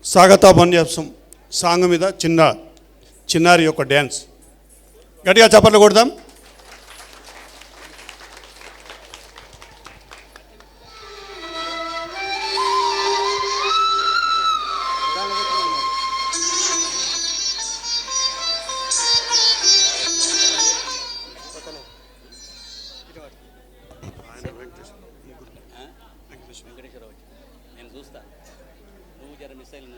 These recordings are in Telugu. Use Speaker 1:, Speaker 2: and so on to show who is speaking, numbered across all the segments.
Speaker 1: స్వాగతాభన్యాసం సాంగ్ మీద చిన్నారి యొక్క డ్యాన్స్ గట్టిగా చప్పట్లు కొడదాం.
Speaker 2: నేను చూస్తా నువ్వు జర మిస్ అయిన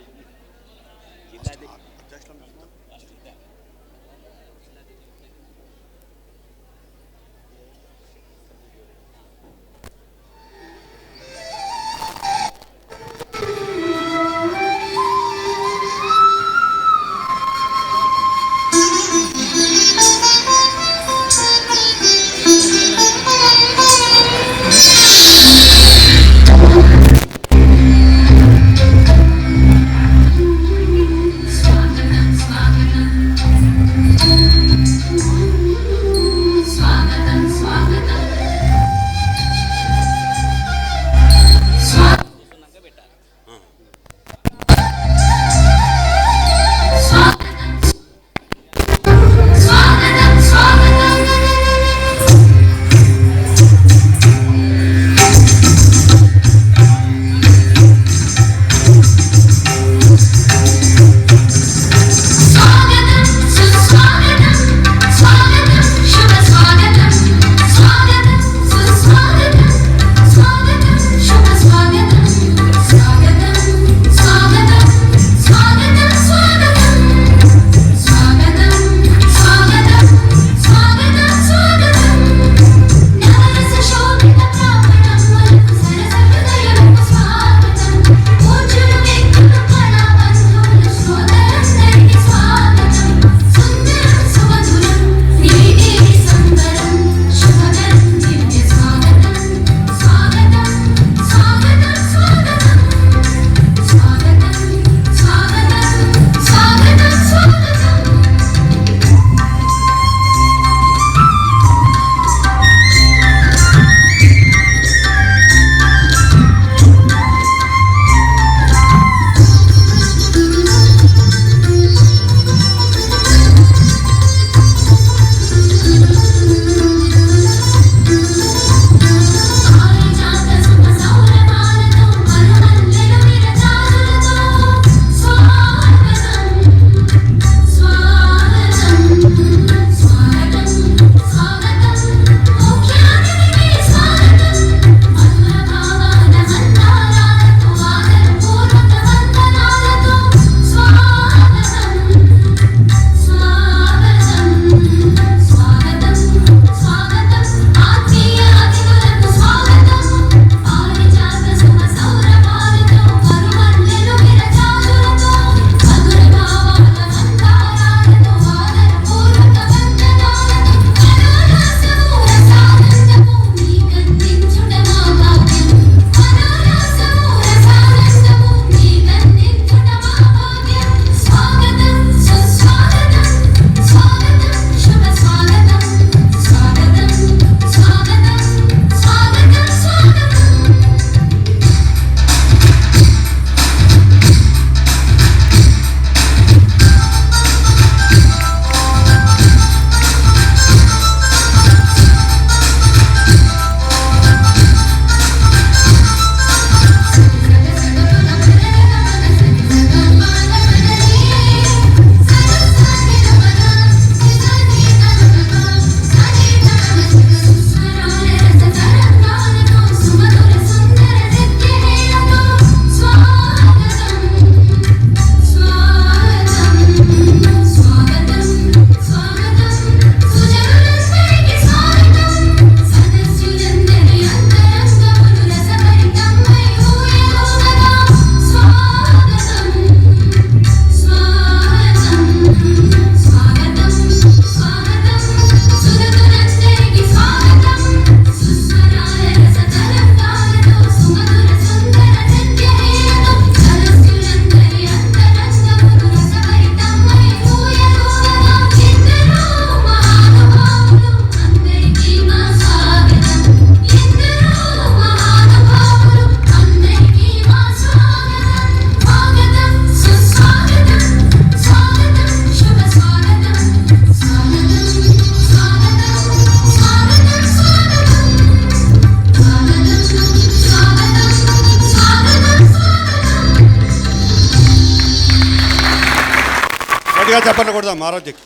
Speaker 1: గట్టిగా చెప్పండి కొడదాం ఆరోగ్యకి.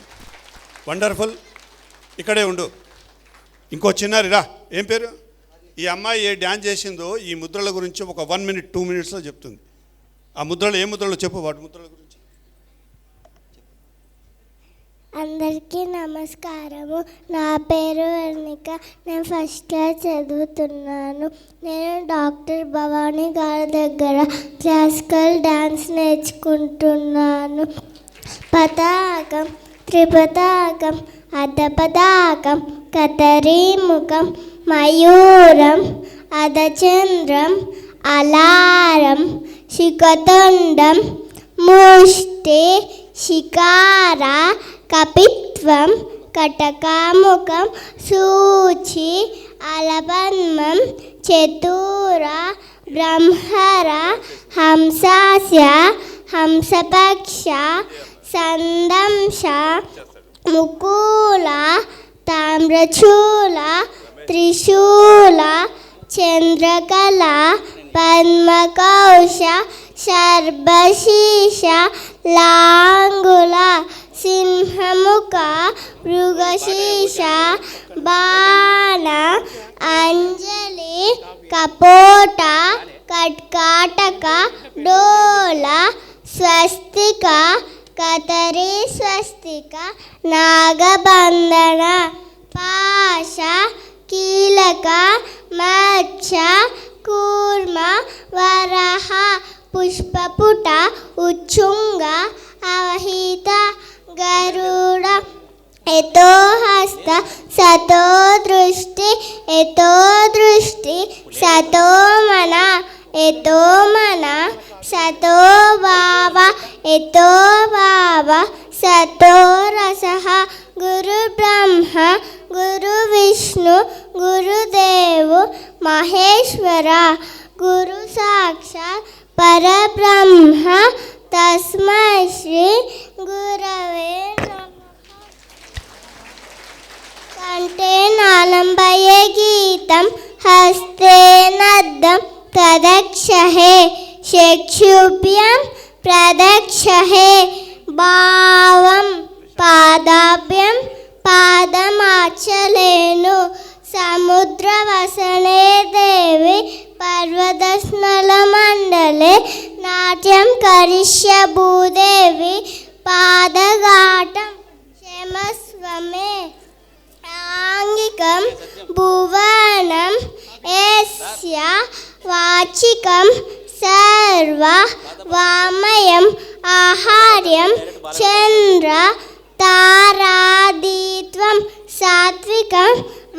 Speaker 1: వండర్ఫుల్. ఇక్కడే ఉండు. ఇంకో చిన్నారి రా. ఏం పేరు? ఈ అమ్మాయి ఏ డ్యాన్స్ చేసిందో ఈ ముద్రల గురించి ఒక 1 minute 2 minutesలో చెప్తుంది. ఆ ముద్రలు ఏ ముద్రలో చెప్పు, వాటి ముద్రల గురించి.
Speaker 3: అందరికీ నమస్కారము. నా పేరు వర్ణిక. నేను ఫస్ట్ క్లాస్ చదువుతున్నాను. నేను డాక్టర్ భవానీ గారి దగ్గర క్లాసికల్ డ్యాన్స్ నేర్చుకుంటున్నాను. పతాకం త్రిపతాకం అధపతాకం కతరీముఖం మయూరం అధచంద్రం అలారం శిఖతుండం ముష్టి శిఖార కపిత్వం కటకాముఖం సూచి అలపద్మం చతుర బ్రహ్మర హంసాస్య హంసపక్ష సందంశ ముకూల తామ్రచూల త్రిశూల చంద్రకళ పద్మకౌశ శర్భశీష లాంగుల సింహముఖ మృగశీష బాణ అంజలి కపోట కట్కాటక డోల స్వస్తిక కతరి స్వస్తిక నాగబంధన పాశ కీలక మత్స్య కూర్మ వరహ పుష్పపుట ఉచ్చుంగ అవహిత గరుడ ఎతో హస్త సతో దృష్టి ఎతో దృష్టి సతో మన ఎతో మన సతో భావ ఎతో భావ సతో రసః గురు బ్రహ్మ గురు విష్ణు గురుదేవు మహేశ్వర గురు సాక్షాత్ పరబ్రహ్మ తస్మై శ్రీ గురవే నమః. కంఠే నాలంబయే గీతం హస్తే నద్దం ప్రదక్షహే చక్షుభ్యం ప్రదక్షహే భావం పాదాభ్యం పాదమాచలేను సముద్రవసనే దేవి పర్వతస్నల మండలే నాట్యం కరిష్య భూదేవి పాదఘాటం క్షమస్వమే ఆంగికం భువనం యస్య వాచికం సర్వ వామయం ఆహార్యం చంద్ర తారాదిత్వం సాత్వికం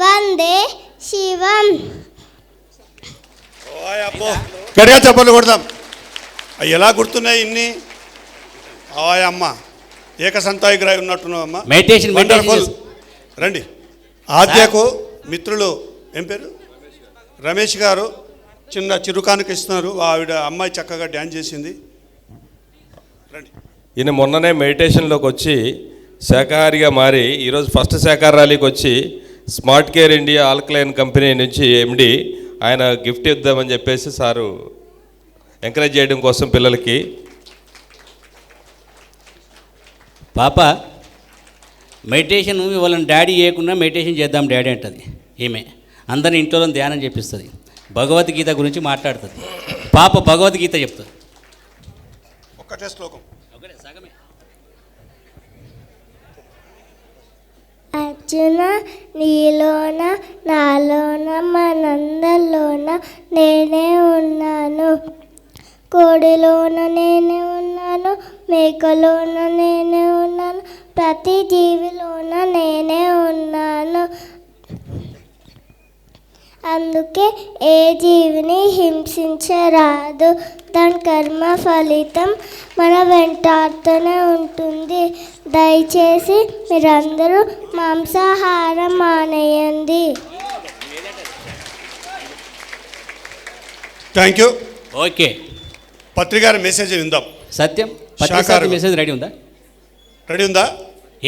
Speaker 3: వందే శివం.
Speaker 1: గట్టిగా చెప్పలు కొడదాం. అవి ఎలా గుర్తున్నాయి ఇన్ని? అమ్మ ఏకసంతాయిగ్రాయి ఉన్నట్టున్నావు అమ్మ.
Speaker 2: Meditation
Speaker 1: wonderful. రండి. ఆద్యకు మిత్రులు ఏం పేరు? రమేష్ గారు చిన్న చిరుకానుక ఇస్తున్నారు. ఆవిడ అమ్మాయి చక్కగా డ్యాన్స్ చేసింది. రండి.
Speaker 4: ఈయన మొన్ననే మెడిటేషన్లోకి వచ్చి శాఖాహారిగా మారి ఈరోజు ఫస్ట్ శాఖాహార ర్యాలీకి వచ్చి smart care India alkaline company నుంచి ఎండి ఆయన గిఫ్ట్ ఇద్దామని చెప్పేసి సారు ఎంకరేజ్ చేయడం కోసం పిల్లలకి.
Speaker 2: పాప మెడిటేషన్ వాళ్ళని డాడీ చేయకుండా మెడిటేషన్ చేద్దాం డాడీ అంటుంది. ఈమె అందరిని ఇంట్లో ధ్యానం చేపిస్తుంది. భగవద్గీత గురించి మాట్లాడుతుంది. పాప భగవద్గీత చెప్తుంది.
Speaker 1: ఒక్కటే శ్లోకం.
Speaker 2: సగమే.
Speaker 3: అర్జున నీలోన నాలోన మనందరిలోన నేనే ఉన్నాను. కోడిలోన నేనే ఉన్నాను, మేకలోన నేనే ఉన్నాను, ప్రతి జీవిలోన నేనే ఉన్నాను. అందుకే ఏ జీవిని హింసించరాదు. దాని కర్మ ఫలితం మన వెంటాడుతూనే ఉంటుంది. దయచేసి మీరందరూ మాంసాహారం మానేయండి.
Speaker 1: Thank you.
Speaker 2: ఓకే.
Speaker 1: పత్రికారి మెసేజ్ విందాం.
Speaker 2: సత్యం
Speaker 1: శాఖాహారం.
Speaker 2: పత్రిక మెసేజ్ రెడీ ఉందా?
Speaker 1: రెడీ ఉందా?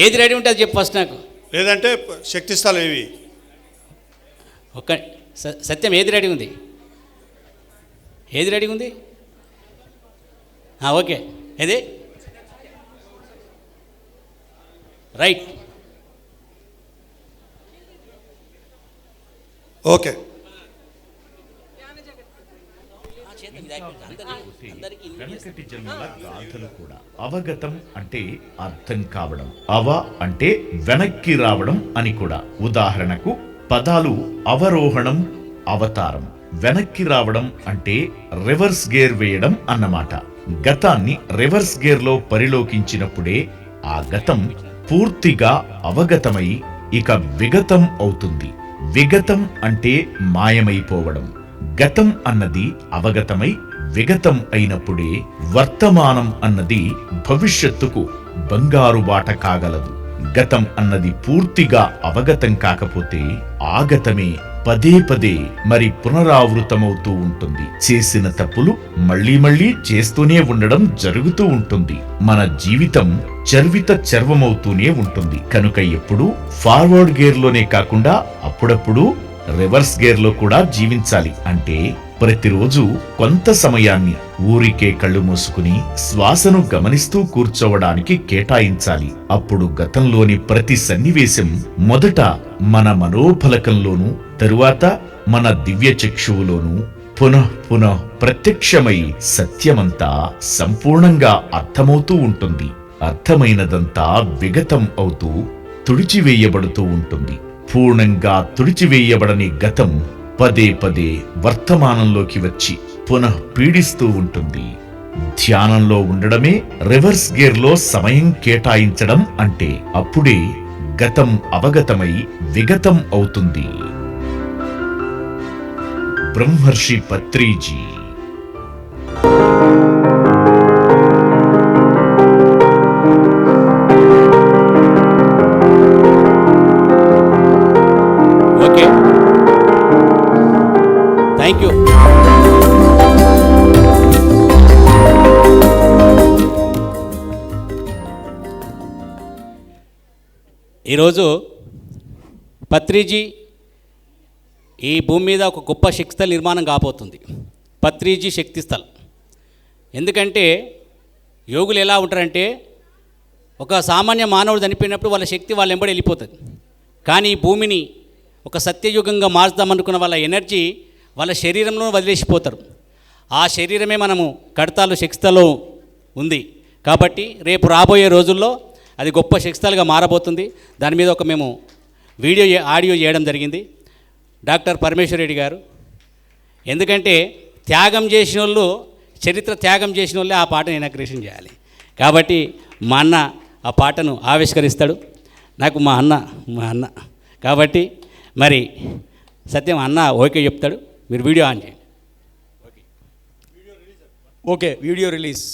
Speaker 2: ఏది రెడీ ఉంటుంది చెప్పు ఫస్ట్ నాకు.
Speaker 1: లేదంటే శక్తి స్థలం ఏవి?
Speaker 2: ఒక్క సత్యం ఏది రెడీ ఉంది? ఏది రెడీ ఉంది? ఓకే. ఏది రైట్.
Speaker 1: ఓకే.
Speaker 5: వెనకటి జన్మల గాథలు కూడా. అవగతం అంటే అర్థం కావడం, అవ అంటే వెనక్కి రావడం అని కూడా. ఉదాహరణకు పదాలు అవరోహణం, అవతారం. వెనక్కి రావడం అంటే రివర్స్ గేర్ వేయడం అన్నమాట. గతాన్ని రివర్స్ గేర్ లో పరిలోకించినప్పుడే ఆ గతం పూర్తిగా అవగతమై ఇక విగతం అవుతుంది. విగతం అంటే మాయమైపోవడం. గతం అన్నది అవగతమై విగతం అయినప్పుడే వర్తమానం అన్నది భవిష్యత్తుకు బంగారు బాట కాగలదు. గతం అన్నది పూర్తిగా అవగతం కాకపోతే ఆగతమే పదే పదే మరి పునరావృతమవుతూ ఉంటుంది. చేసిన తప్పులు మళ్లీ మళ్లీ చేస్తూనే ఉండడం జరుగుతూ ఉంటుంది. మన జీవితం చర్విత చర్వమవుతూనే ఉంటుంది. కనుక ఎప్పుడూ ఫార్వర్డ్ గేర్ లోనే కాకుండా అప్పుడప్పుడు రివర్స్ గేర్ లో కూడా జీవించాలి. అంటే ప్రతిరోజు కొంత సమయాన్ని ఊరికే కళ్ళు మూసుకుని శ్వాసను గమనిస్తూ కూర్చోవడానికి కేటాయించాలి. అప్పుడు గతంలోని ప్రతి సన్నివేశం మొదట మన మనోఫలకంలోనూ తరువాత మన దివ్య చక్షువులోనూ పునః ప్రత్యక్షమై సత్యమంతా సంపూర్ణంగా అర్థమవుతూ ఉంటుంది. అర్థమైనదంతా విగతం అవుతూ తుడిచివేయబడుతూ ఉంటుంది. పూర్ణంగా తుడిచివేయబడని గతం పదే పదే వర్తమానంలోకి వచ్చి పీడిస్తూ ఉంటుంది. ధ్యానంలో ఉండడమే రివర్స్ గేర్ లో సమయం కేటాయించడం అంటే. అప్పుడే గతం అవగతమై విగతం అవుతుంది. బ్రహ్మర్షి పత్రిజీ.
Speaker 2: Okay, thank you. ఈరోజు పత్రిజీ ఈ భూమి మీద ఒక గొప్ప శక్తిస్థల్ నిర్మాణం కాబోతుంది. పత్రిజీ శక్తిస్థల్. ఎందుకంటే యోగులు ఎలా ఉంటారంటే ఒక సామాన్య మానవుడు చనిపోయినప్పుడు వాళ్ళ శక్తి వాళ్ళ వెంబడి వెళ్ళిపోతుంది. కానీ ఈ భూమిని ఒక సత్యయుగంగా మార్చుదామనుకున్న వాళ్ళ ఎనర్జీ వాళ్ళ శరీరంలో వదిలేసిపోతారు. ఆ శరీరమే మనము కడతాలు శక్తిస్థలో ఉంది. కాబట్టి రేపు రాబోయే రోజుల్లో అది గొప్ప శక్తిస్థలుగా మారబోతుంది. దాని మీద ఒక మేము ఆడియో చేయడం జరిగింది. డాక్టర్ పరమేశ్వర్ రెడ్డి గారు. ఎందుకంటే త్యాగం చేసిన వాళ్ళు, చరిత్ర త్యాగం చేసిన వాళ్ళే ఆ పాటను ఇనాగ్రేషన్ చేయాలి. కాబట్టి మా అన్న ఆ పాటను ఆవిష్కరిస్తాడు. నాకు మా అన్న కాబట్టి మరి సత్యం అన్న ఓకే చెప్తాడు. మీరు వీడియో ఆన్ చేయండి.
Speaker 6: Okay, video release.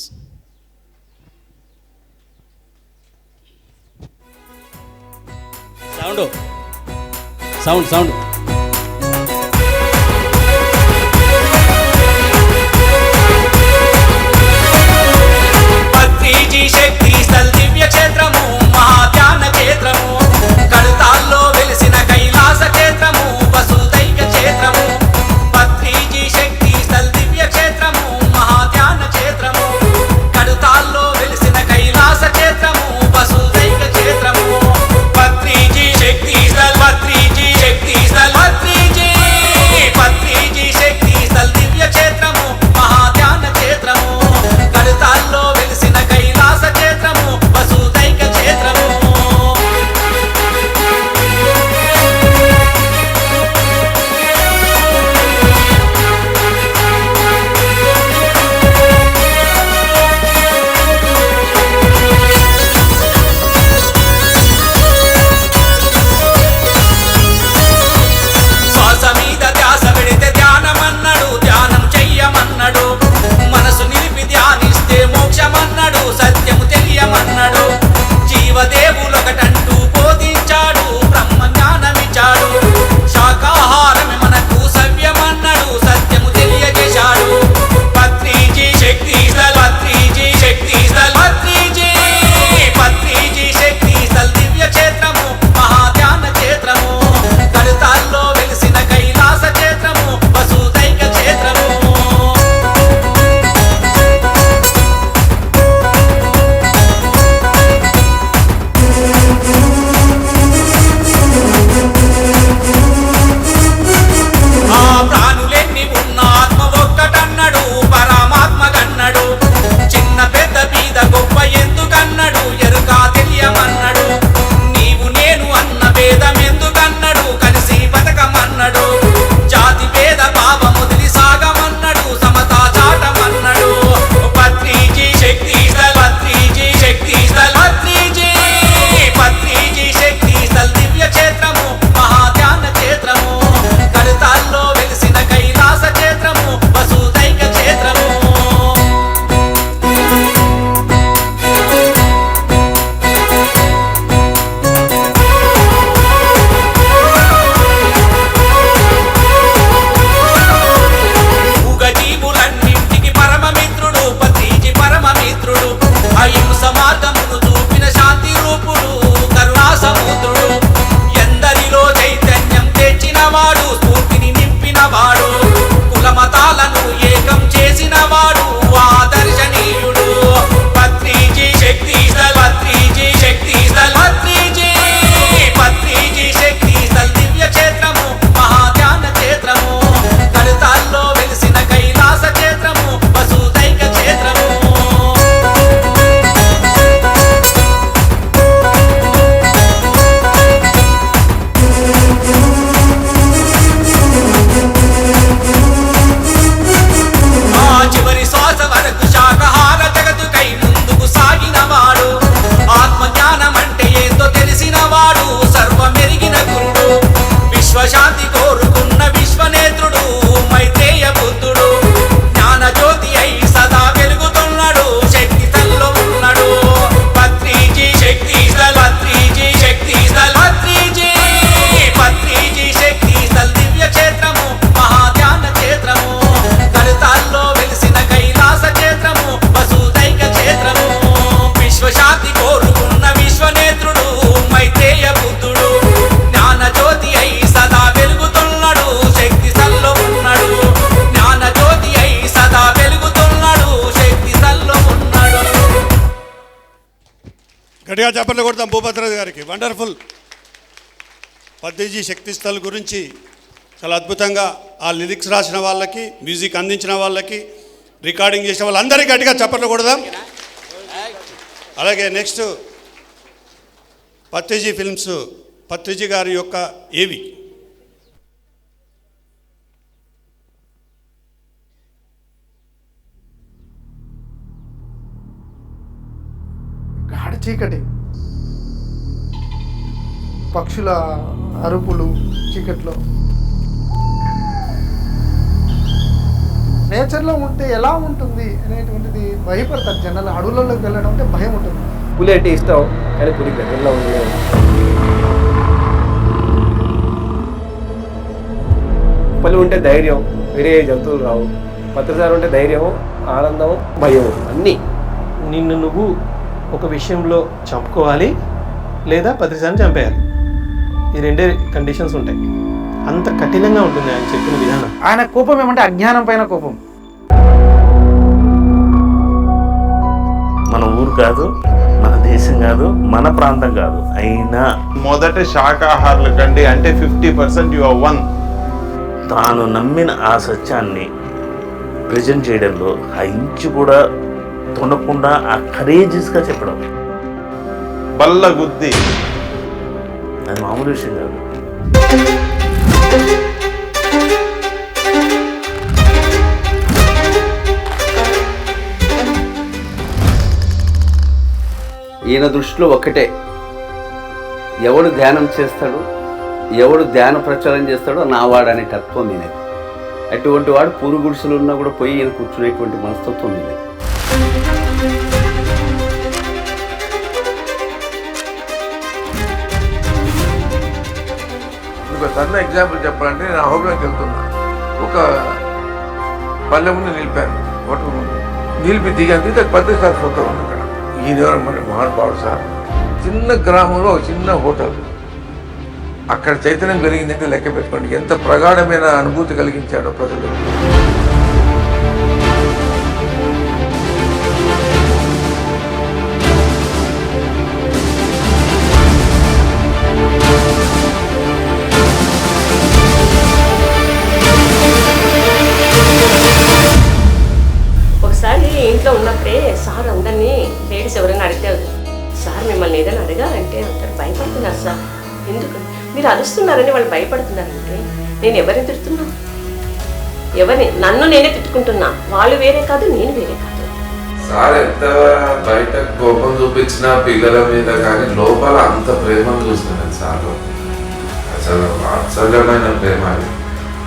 Speaker 2: Sound
Speaker 7: Patriji Shakti Sthal దివ్య క్షేత్రము, మహాధ్యాన క్షేత్రము, కడతాల్లో వెలిసిన కైలాస క్షేత్రము, వసుదైక క్షేత్రము. పత్రిజీ శక్తి స్థల్ దివ్య క్షేత్రము, మహాధ్యాన క్షేత్రము, కడతాల్లో వెలిసిన కైలాస క్షేత్రము, వసుదైక క్షేత్రము. పత్రిజీ శక్తి స్థల్
Speaker 1: గట్టిగా చప్పట్లు కొడతాం భూపతిరాజు గారికి. వండర్ఫుల్. పత్రిజీ శక్తిస్థల్ గురించి చాలా అద్భుతంగా ఆ లిరిక్స్ రాసిన వాళ్ళకి, మ్యూజిక్ అందించిన వాళ్ళకి, రికార్డింగ్ చేసిన వాళ్ళందరికీ గట్టిగా చప్పట్లు కొడదాం. అలాగే నెక్స్ట్ పత్రిజీ ఫిల్మ్స్, పత్రిజీ గారి యొక్క ఏవి
Speaker 8: గాఢ చీకటి, పక్షుల అరుపులు చీకట్లో. నేచర్లో ఉంటే ఎలా ఉంటుంది అనేటువంటిది భయపడతారు జనాలు. అడవులలోకి వెళ్ళడం అంటే భయం ఉంటుంది.
Speaker 6: పులి అంటే ఇష్టం, కానీ పులికి దగ్గరలో ఉంది. పులి ఉంటే ధైర్యం, వేరే జంతువులు రావు. పత్రిసారి ఉంటే ధైర్యం, ఆనందం, భయం అన్నీ.
Speaker 9: నిన్ను నువ్వు ఒక విషయంలో చంపుకోవాలి లేదా పత్రిసారిని చంపేయాలి. ఈ రెండే కండిషన్స్ ఉంటాయి. అంత కఠినంగా ఉంటుంది ఆయన చెప్పిన విధానం.
Speaker 8: ఆయన కోపం ఏమంటే అజ్ఞానం పైన కోపం.
Speaker 10: మన ఊరు కాదు, మన దేశం కాదు, మన ప్రాంతం కాదు, అయినా
Speaker 11: మొదట శాకాహారుల కంటే అంటే 50% యు ఆర్ వన్.
Speaker 10: తాను నమ్మిన ఆ సత్యాన్ని ప్రజెంట్ చేయడంలో ఆ ఇంచు కూడా తొనకుండా ఆ కరేజియస్గా చెప్పడం,
Speaker 11: బల్ల గుద్ది,
Speaker 10: అది మామూలు విషయం కాదు.
Speaker 12: ఈయన దృష్టిలో ఒక్కటే, ఎవడు ధ్యానం చేస్తాడు, ఎవడు ధ్యాన ప్రచారం చేస్తాడో నావాడనే తత్వం ఈయనది. అటువంటి వాడు పూరుగుడిసెలు ఉన్నా కూడా పోయి ఈయన కూర్చునేటువంటి మనస్తత్వం ఈయనది.
Speaker 13: ఒక సన్న ఎగ్జాంపుల్ చెప్పాలంటే నేను హోటల్కి వెళ్తున్నా, ఒక పల్లె ముందు నిలిపాను. హోటల్ ముందు నిలిపి దిగాను, పత్రిసారి ఫోటో ఉంది అక్కడ. ఈయన మన మహానుభావుడు సార్. చిన్న గ్రామంలో ఒక చిన్న హోటల్, అక్కడ చైతన్యం కలిగిందంటే లెక్క పెట్టుకోండి ఎంత ప్రగాఢమైన అనుభూతి కలిగించాడో ప్రజలు.
Speaker 14: ఒకసారి ఇంట్లో ఉన్నప్పుడే సార్ అందరినీ లేడీస్ ఎవరైనా అడిగితే, సార్ మిమ్మల్ని ఏదైనా అడగాలంటే అంటారు భయపడుతున్నారు సార్. ఎందుకు మీరు అరుస్తున్నారని వాళ్ళు భయపడుతున్నారంటే నేను ఎవరిని తిడుతున్నా, ఎవరిని నన్ను నేనే తిట్టుకుంటున్నా. వాళ్ళు వేరే కాదు, నేను వేరే కాదు.
Speaker 13: సార్ ఎంత బయట కోపం చూపించినా పిల్లల మీద కానీ లోపల అంత ప్రేమను చూస్తున్నాను సార్. అసలు వాత్సల్యమైన ప్రేమ, అది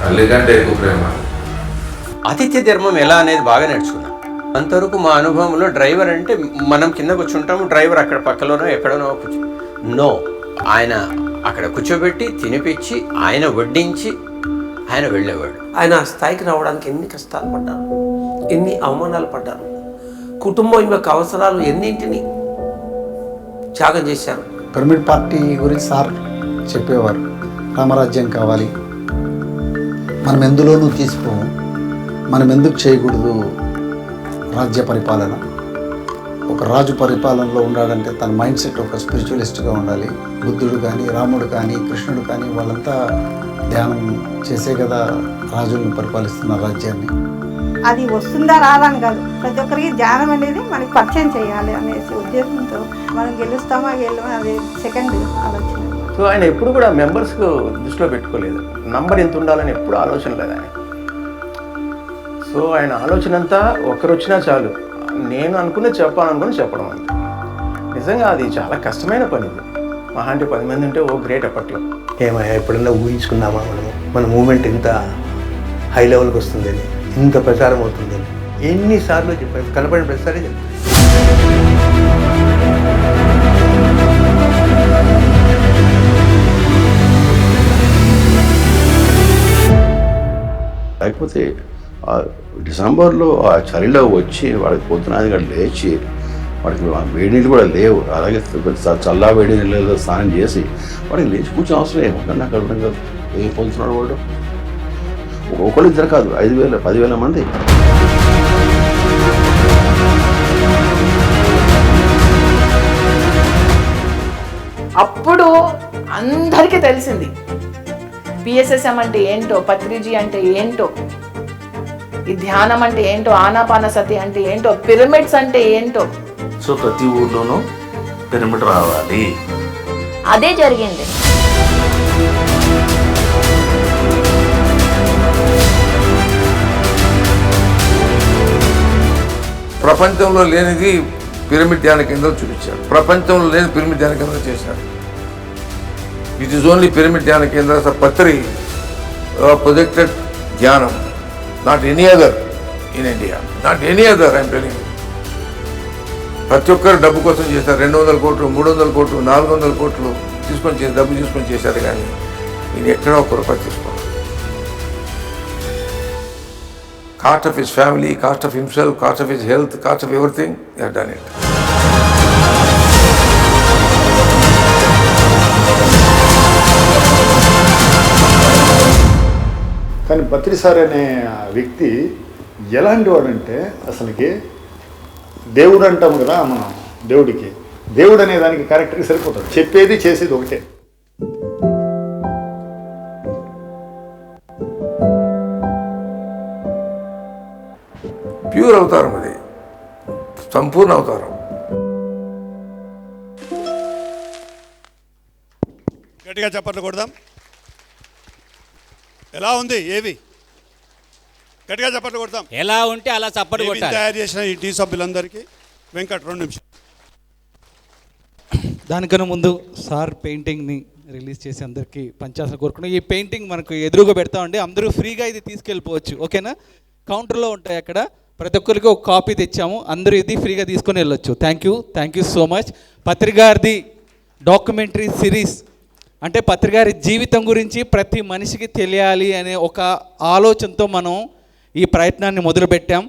Speaker 13: తల్లి కంటే ఎక్కువ ప్రేమ.
Speaker 6: ఆతిథ్య ధర్మం ఎలా అనేది బాగా నేర్చుకున్నాం. అంతవరకు మా అనుభవంలో డ్రైవర్ అంటే మనం కింద కూర్చుంటాము, డ్రైవర్ అక్కడ పక్కలోనో ఎక్కడనో నో, ఆయన అక్కడ కూర్చోబెట్టి తినిపించి ఆయన వడ్డించి ఆయన వెళ్ళేవాడు.
Speaker 9: ఆయన ఆ స్థాయికి రావడానికి ఎన్ని కష్టాలు పడ్డాను, ఎన్ని అవమానాలు పడ్డాను. కుటుంబం యొక్క అవసరాలు ఎన్నింటిని త్యాగం చేశారు.
Speaker 8: పిరమిడ్ పార్టీ గురించి సార్ చెప్పేవారు, రామరాజ్యం కావాలి, మనం ఎందులోనూ తీసిపోము, మనం ఎందుకు చేయకూడదు రాజ్య పరిపాలన. ఒక రాజు పరిపాలనలో ఉండాలంటే తన మైండ్ సెట్ ఒక స్పిరిచువలిస్ట్గా ఉండాలి. బుద్ధుడు కానీ, రాముడు కానీ, కృష్ణుడు కానీ వాళ్ళంతా ధ్యానం చేసే కదా రాజులను పరిపాలిస్తున్న రాజ్యాన్ని.
Speaker 3: అది వస్తుందా రాదని కాదు, ప్రతి ఒక్కరికి ధ్యానం అనేది మనకి పరిచయం చేయాలి అనేసి ఉద్దేశంతో మనం గెలుస్తామా గెలవా అది సెకండ్ ఆలోచన.
Speaker 6: సో ఆయన ఎప్పుడు కూడా మెంబర్స్కు దృష్టిలో పెట్టుకోలేదు, నంబర్ ఎంత ఉండాలని ఎప్పుడు ఆలోచన లేదు ఆయన. సో ఆయన ఆలోచన అంతా ఒకరు వచ్చినా చాలు, నేను అనుకున్నది చెప్పాలనుకుని చెప్పడం అంతే. నిజంగా అది చాలా కష్టమైన పని. ఇది మహా అంటే 10 మంది ఉంటే ఓ గ్రేట్ అప్పట్లో.
Speaker 9: ఏమయ్యా ఎప్పుడన్నా ఊహించుకున్నామా మన మూమెంట్ ఇంత హై లెవెల్కి వస్తుందని, ఇంత ప్రచారం అవుతుందని ఎన్నిసార్లు చెప్పారు, కనపడిన ప్రతిసారి చెప్పారు.
Speaker 10: లేకపోతే డిసెంబర్లో ఆ చలిలో వచ్చి వాడికి పొద్దునాది గంట లేచి వాడికి వేడి నీళ్ళు కూడా లేవు, అలాగే చల్లా వేడి నీళ్ళలో స్నానం చేసి వాడికి లేచి కూర్చొని అవసరం ఏముంటుంది నాకు అర్థం కాదు. ఏం పొందుతున్నాడు వాడు? ఒకళ్ళు ఇద్దరు కాదు, 5,000 10,000 మంది.
Speaker 15: అప్పుడు అందరికీ తెలిసింది పిఎస్ఎస్ఎం అంటే ఏంటో, పత్రిజీ అంటే ఏంటో, ఈ ధ్యానం అంటే ఏంటో, ఆనాపానసతి అంటే ఏంటో, పిరమిడ్స్ అంటే ఏంటో.
Speaker 16: సో ప్రతి ఊర్లోనూ పిరమిడ్ రావాలి.
Speaker 15: అదే జరిగింది.
Speaker 13: ప్రపంచంలో లేనిది పిరమిడ్ ధ్యాన కేంద్రం చూపించారు. ప్రపంచంలో లేని పిరమిడ్ ధ్యాన కేంద్రం చేశారు. ఇట్ ఈస్ ఓన్లీ పిరమిడ్ ధ్యాన కేంద్ర పత్రి ప్రొజెక్టెడ్ ధ్యానం, not any other in India, not any other. I'm telling you. ప్రతి ఒక్కరు డబ్బు కోసం చేశారు. 200 కోట్లు, 300 కోట్లు, 400 కోట్లు తీసుకొని డబ్బు తీసుకొని చేశారు. కానీ ఇది ఎక్కడో ఒక రూపాయి తీసుకోవాలి. Cost of his family, cost of himself, cost of his health, cost of everything, he has done it.
Speaker 17: కానీ పత్రి సార్ అనే వ్యక్తి ఎలాంటి వాడంటే అసలుకి దేవుడు అంటాం కదా మనం, దేవుడికి దేవుడు అనే దానికి క్యారెక్టర్కి సరిపోతాడు. చెప్పేది చేసేది ఒకటే.
Speaker 13: ప్యూర్ అవతారం, అది సంపూర్ణ అవతారం.
Speaker 1: గట్టిగా చప్పట్లు కొడదాం. ఎలా ఉంది ఏవి? గట్టిగా చప్పట్లు కొడతాం.
Speaker 2: ఎలా ఉంటే అలా చప్పట్లు కొట్టాలి.
Speaker 1: తయారు చేసిన ఈ టీ సభ్యులందరికీ వెంకట్ 2 నిమిషాలు.
Speaker 18: దానికన్నా ముందు సార్ పెయింటింగ్ని రిలీజ్ చేసి అందరికీ పంచాల్సిన కోరుకున్నాం. ఈ పెయింటింగ్ మనకు ఎదురుగా పెడతామండి, అందరూ ఫ్రీగా ఇది తీసుకెళ్ళిపోవచ్చు. ఓకేనా? కౌంటర్లో ఉంటాయి అక్కడ, ప్రతి ఒక్కరికి ఒక కాపీ తెచ్చాము, అందరూ ఇది ఫ్రీగా తీసుకొని వెళ్ళొచ్చు. Thank you so much. పత్రిగారిది డాక్యుమెంటరీ సిరీస్ అంటే పత్రిగారి జీవితం గురించి ప్రతి మనిషికి తెలియాలి అనే ఒక ఆలోచనతో మనం ఈ ప్రయత్నాన్ని మొదలుపెట్టాం.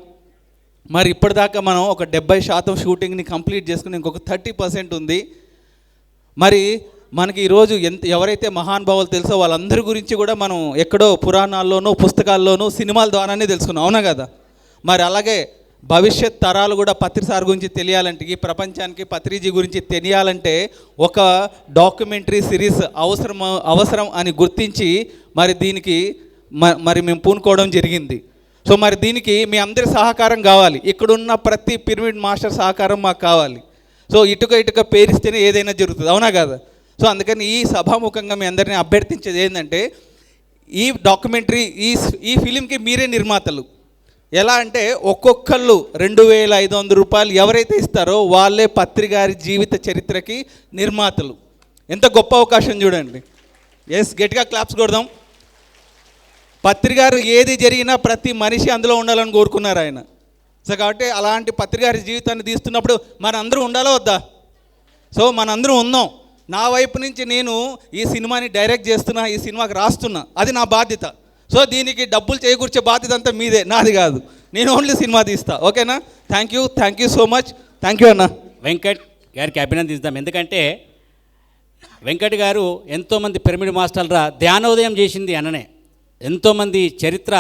Speaker 18: మరి ఇప్పటిదాకా మనం ఒక 70% షూటింగ్ని కంప్లీట్ చేసుకుని ఇంకొక 30% ఉంది. మరి మనకి ఈరోజు ఎవరైతే మహానుభావులు తెలుసో వాళ్ళందరి గురించి కూడా మనం ఎక్కడో పురాణాల్లోనూ పుస్తకాల్లోనూ సినిమాల ద్వారానే తెలుసుకున్నాం, అవునా కదా? మరి అలాగే భవిష్యత్ తరాలు కూడా పత్రి సార్ గురించి తెలియాలంటే, ఈ ప్రపంచానికి పత్రిజీ గురించి తెలియాలంటే ఒక డాక్యుమెంటరీ సిరీస్ అవసరం అని గుర్తించి మరి దీనికి మరి మేము పూనుకోవడం జరిగింది. సో మరి దీనికి మీ అందరి సహకారం కావాలి. ఇక్కడున్న ప్రతి పిరమిడ్ మాస్టర్ సహకారం మాకు కావాలి. సో ఇటుక పేరిస్తేనే ఏదైనా జరుగుతుంది, అవునా కదా? సో అందుకని ఈ సభాముఖంగా మీ అందరినీ అభ్యర్థించేది ఏంటంటే, ఈ డాక్యుమెంటరీ ఈ ఫిలింకి మీరే నిర్మాతలు. ఎలా అంటే ఒక్కొక్కళ్ళు 2500 రూపాయలు ఎవరైతే ఇస్తారో వాళ్ళే పత్రిగారి జీవిత చరిత్రకి నిర్మాతలు. ఎంత గొప్ప అవకాశం చూడండి. ఎస్, గట్టిగా క్లాప్స్ కొడదాం. పత్రిగారు ఏది జరిగినా ప్రతి మనిషి అందులో ఉండాలని కోరుకున్నారు ఆయన. సో కాబట్టి అలాంటి పత్రిగారి జీవితాన్ని తీస్తున్నప్పుడు మనందరూ ఉండాలా వద్దా? సో మనందరం ఉందాం. నా వైపు నుంచి నేను ఈ సినిమాని డైరెక్ట్ చేస్తున్నా, ఈ సినిమాకి రాస్తున్నా, అది నా బాధ్యత. సో దీనికి డబ్బులు చేకూర్చే బాధ్యత అంతా మీదే, నాది కాదు. నేను ఓన్లీ సినిమా తీస్తా. ఓకేనా? Thank you so much. Thank you అన్న.
Speaker 2: వెంకట్ గారికి అభినందిస్తాం. ఎందుకంటే వెంకట్ గారు ఎంతోమంది పిరమిడ్ మాస్టర్ల ధ్యానోదయం చేసింది అన్ననే. ఎంతోమంది చరిత్ర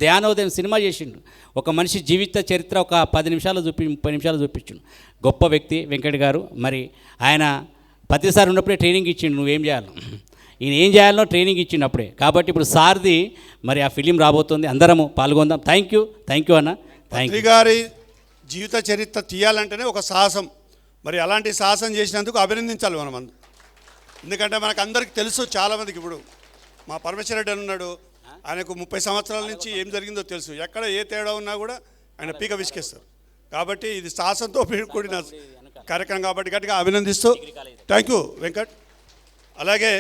Speaker 2: ధ్యానోదయం సినిమా చేసిండు. ఒక మనిషి జీవిత చరిత్ర ఒక 10 నిమిషాలు 30 నిమిషాలు చూపించిండు. గొప్ప వ్యక్తి వెంకట్ గారు. మరి ఆయన పత్రిసారి ఉన్నప్పుడే ట్రైనింగ్ ఇచ్చిండు, నువ్వేం చేయాలి, ఈయన ఏం చేయాలనో ట్రైనింగ్ ఇచ్చిండు అప్పుడే. కాబట్టి ఇప్పుడు సార్ది మరి ఆ ఫిలిం రాబోతుంది, అందరము పాల్గొందాం. థ్యాంక్ యూ అన్న.
Speaker 1: పత్రి గారి జీవిత చరిత్ర తీయాలంటేనే ఒక సాహసం. మరి అలాంటి సాహసం చేసినందుకు అభినందించాలి మనం అందరం. ఎందుకంటే మనకు అందరికీ తెలుసు, చాలామందికి ఇప్పుడు మా పరమేశ్వర రెడ్డి అని ఉన్నాడు, ఆయనకు 30 సంవత్సరాల నుంచి ఏం జరిగిందో తెలుసు. ఎక్కడ ఏ తేడా ఉన్నా కూడా ఆయన పీక విసికేస్తారు. కాబట్టి ఇది సాహసంతో కూడిన కార్యక్రమం కాబట్టి గట్టిగా అభినందిస్తూ థ్యాంక్ యూ వెంకట్. అలాగే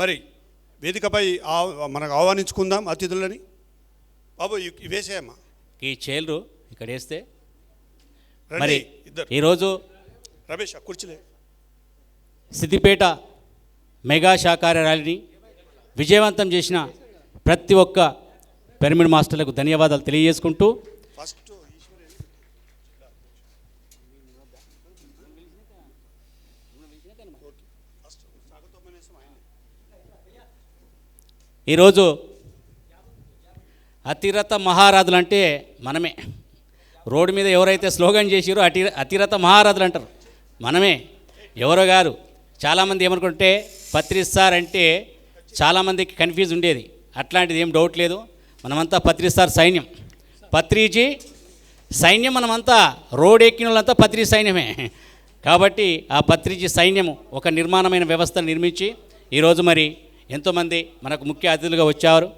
Speaker 1: మరి వేదికపై మనకు ఆహ్వానించుకుందాం అతిథులని. బాబు వేసేయమ్మా
Speaker 2: ఈ చైర్లు ఇక్కడ వేస్తే. మరి ఈరోజు
Speaker 1: రమేష్ కుర్చీలే
Speaker 2: సిద్దిపేట మెగా శాకాహార ర్యాలీని విజయవంతం చేసిన ప్రతి ఒక్క పిరమిడ్ మాస్టర్లకు ధన్యవాదాలు తెలియజేసుకుంటూ ఈరోజు అతిరథ మహారాజులు అంటే మనమే. రోడ్డు మీద ఎవరైతే స్లోగన్ చేసిరో అతిరథ మహారాజులు అంటారు మనమే, ఎవరో గారు. చాలామంది ఏమనుకుంటే పత్రి సార్ అంటే చాలామందికి కన్ఫ్యూజ్ ఉండేది. అట్లాంటిది ఏం డౌట్ లేదు. మనమంతా పత్రి సార్ సైన్యం, పత్రిజీ సైన్యం. మనమంతా రోడ్ ఎక్కిన వాళ్ళంతా పత్రి సైన్యమే. కాబట్టి ఆ పత్రిజీ సైన్యము ఒక నిర్మాణమైన వ్యవస్థను నిర్మించి ఈరోజు మరి ఎంతోమంది మనకు ముఖ్య అతిథులుగా వచ్చారు.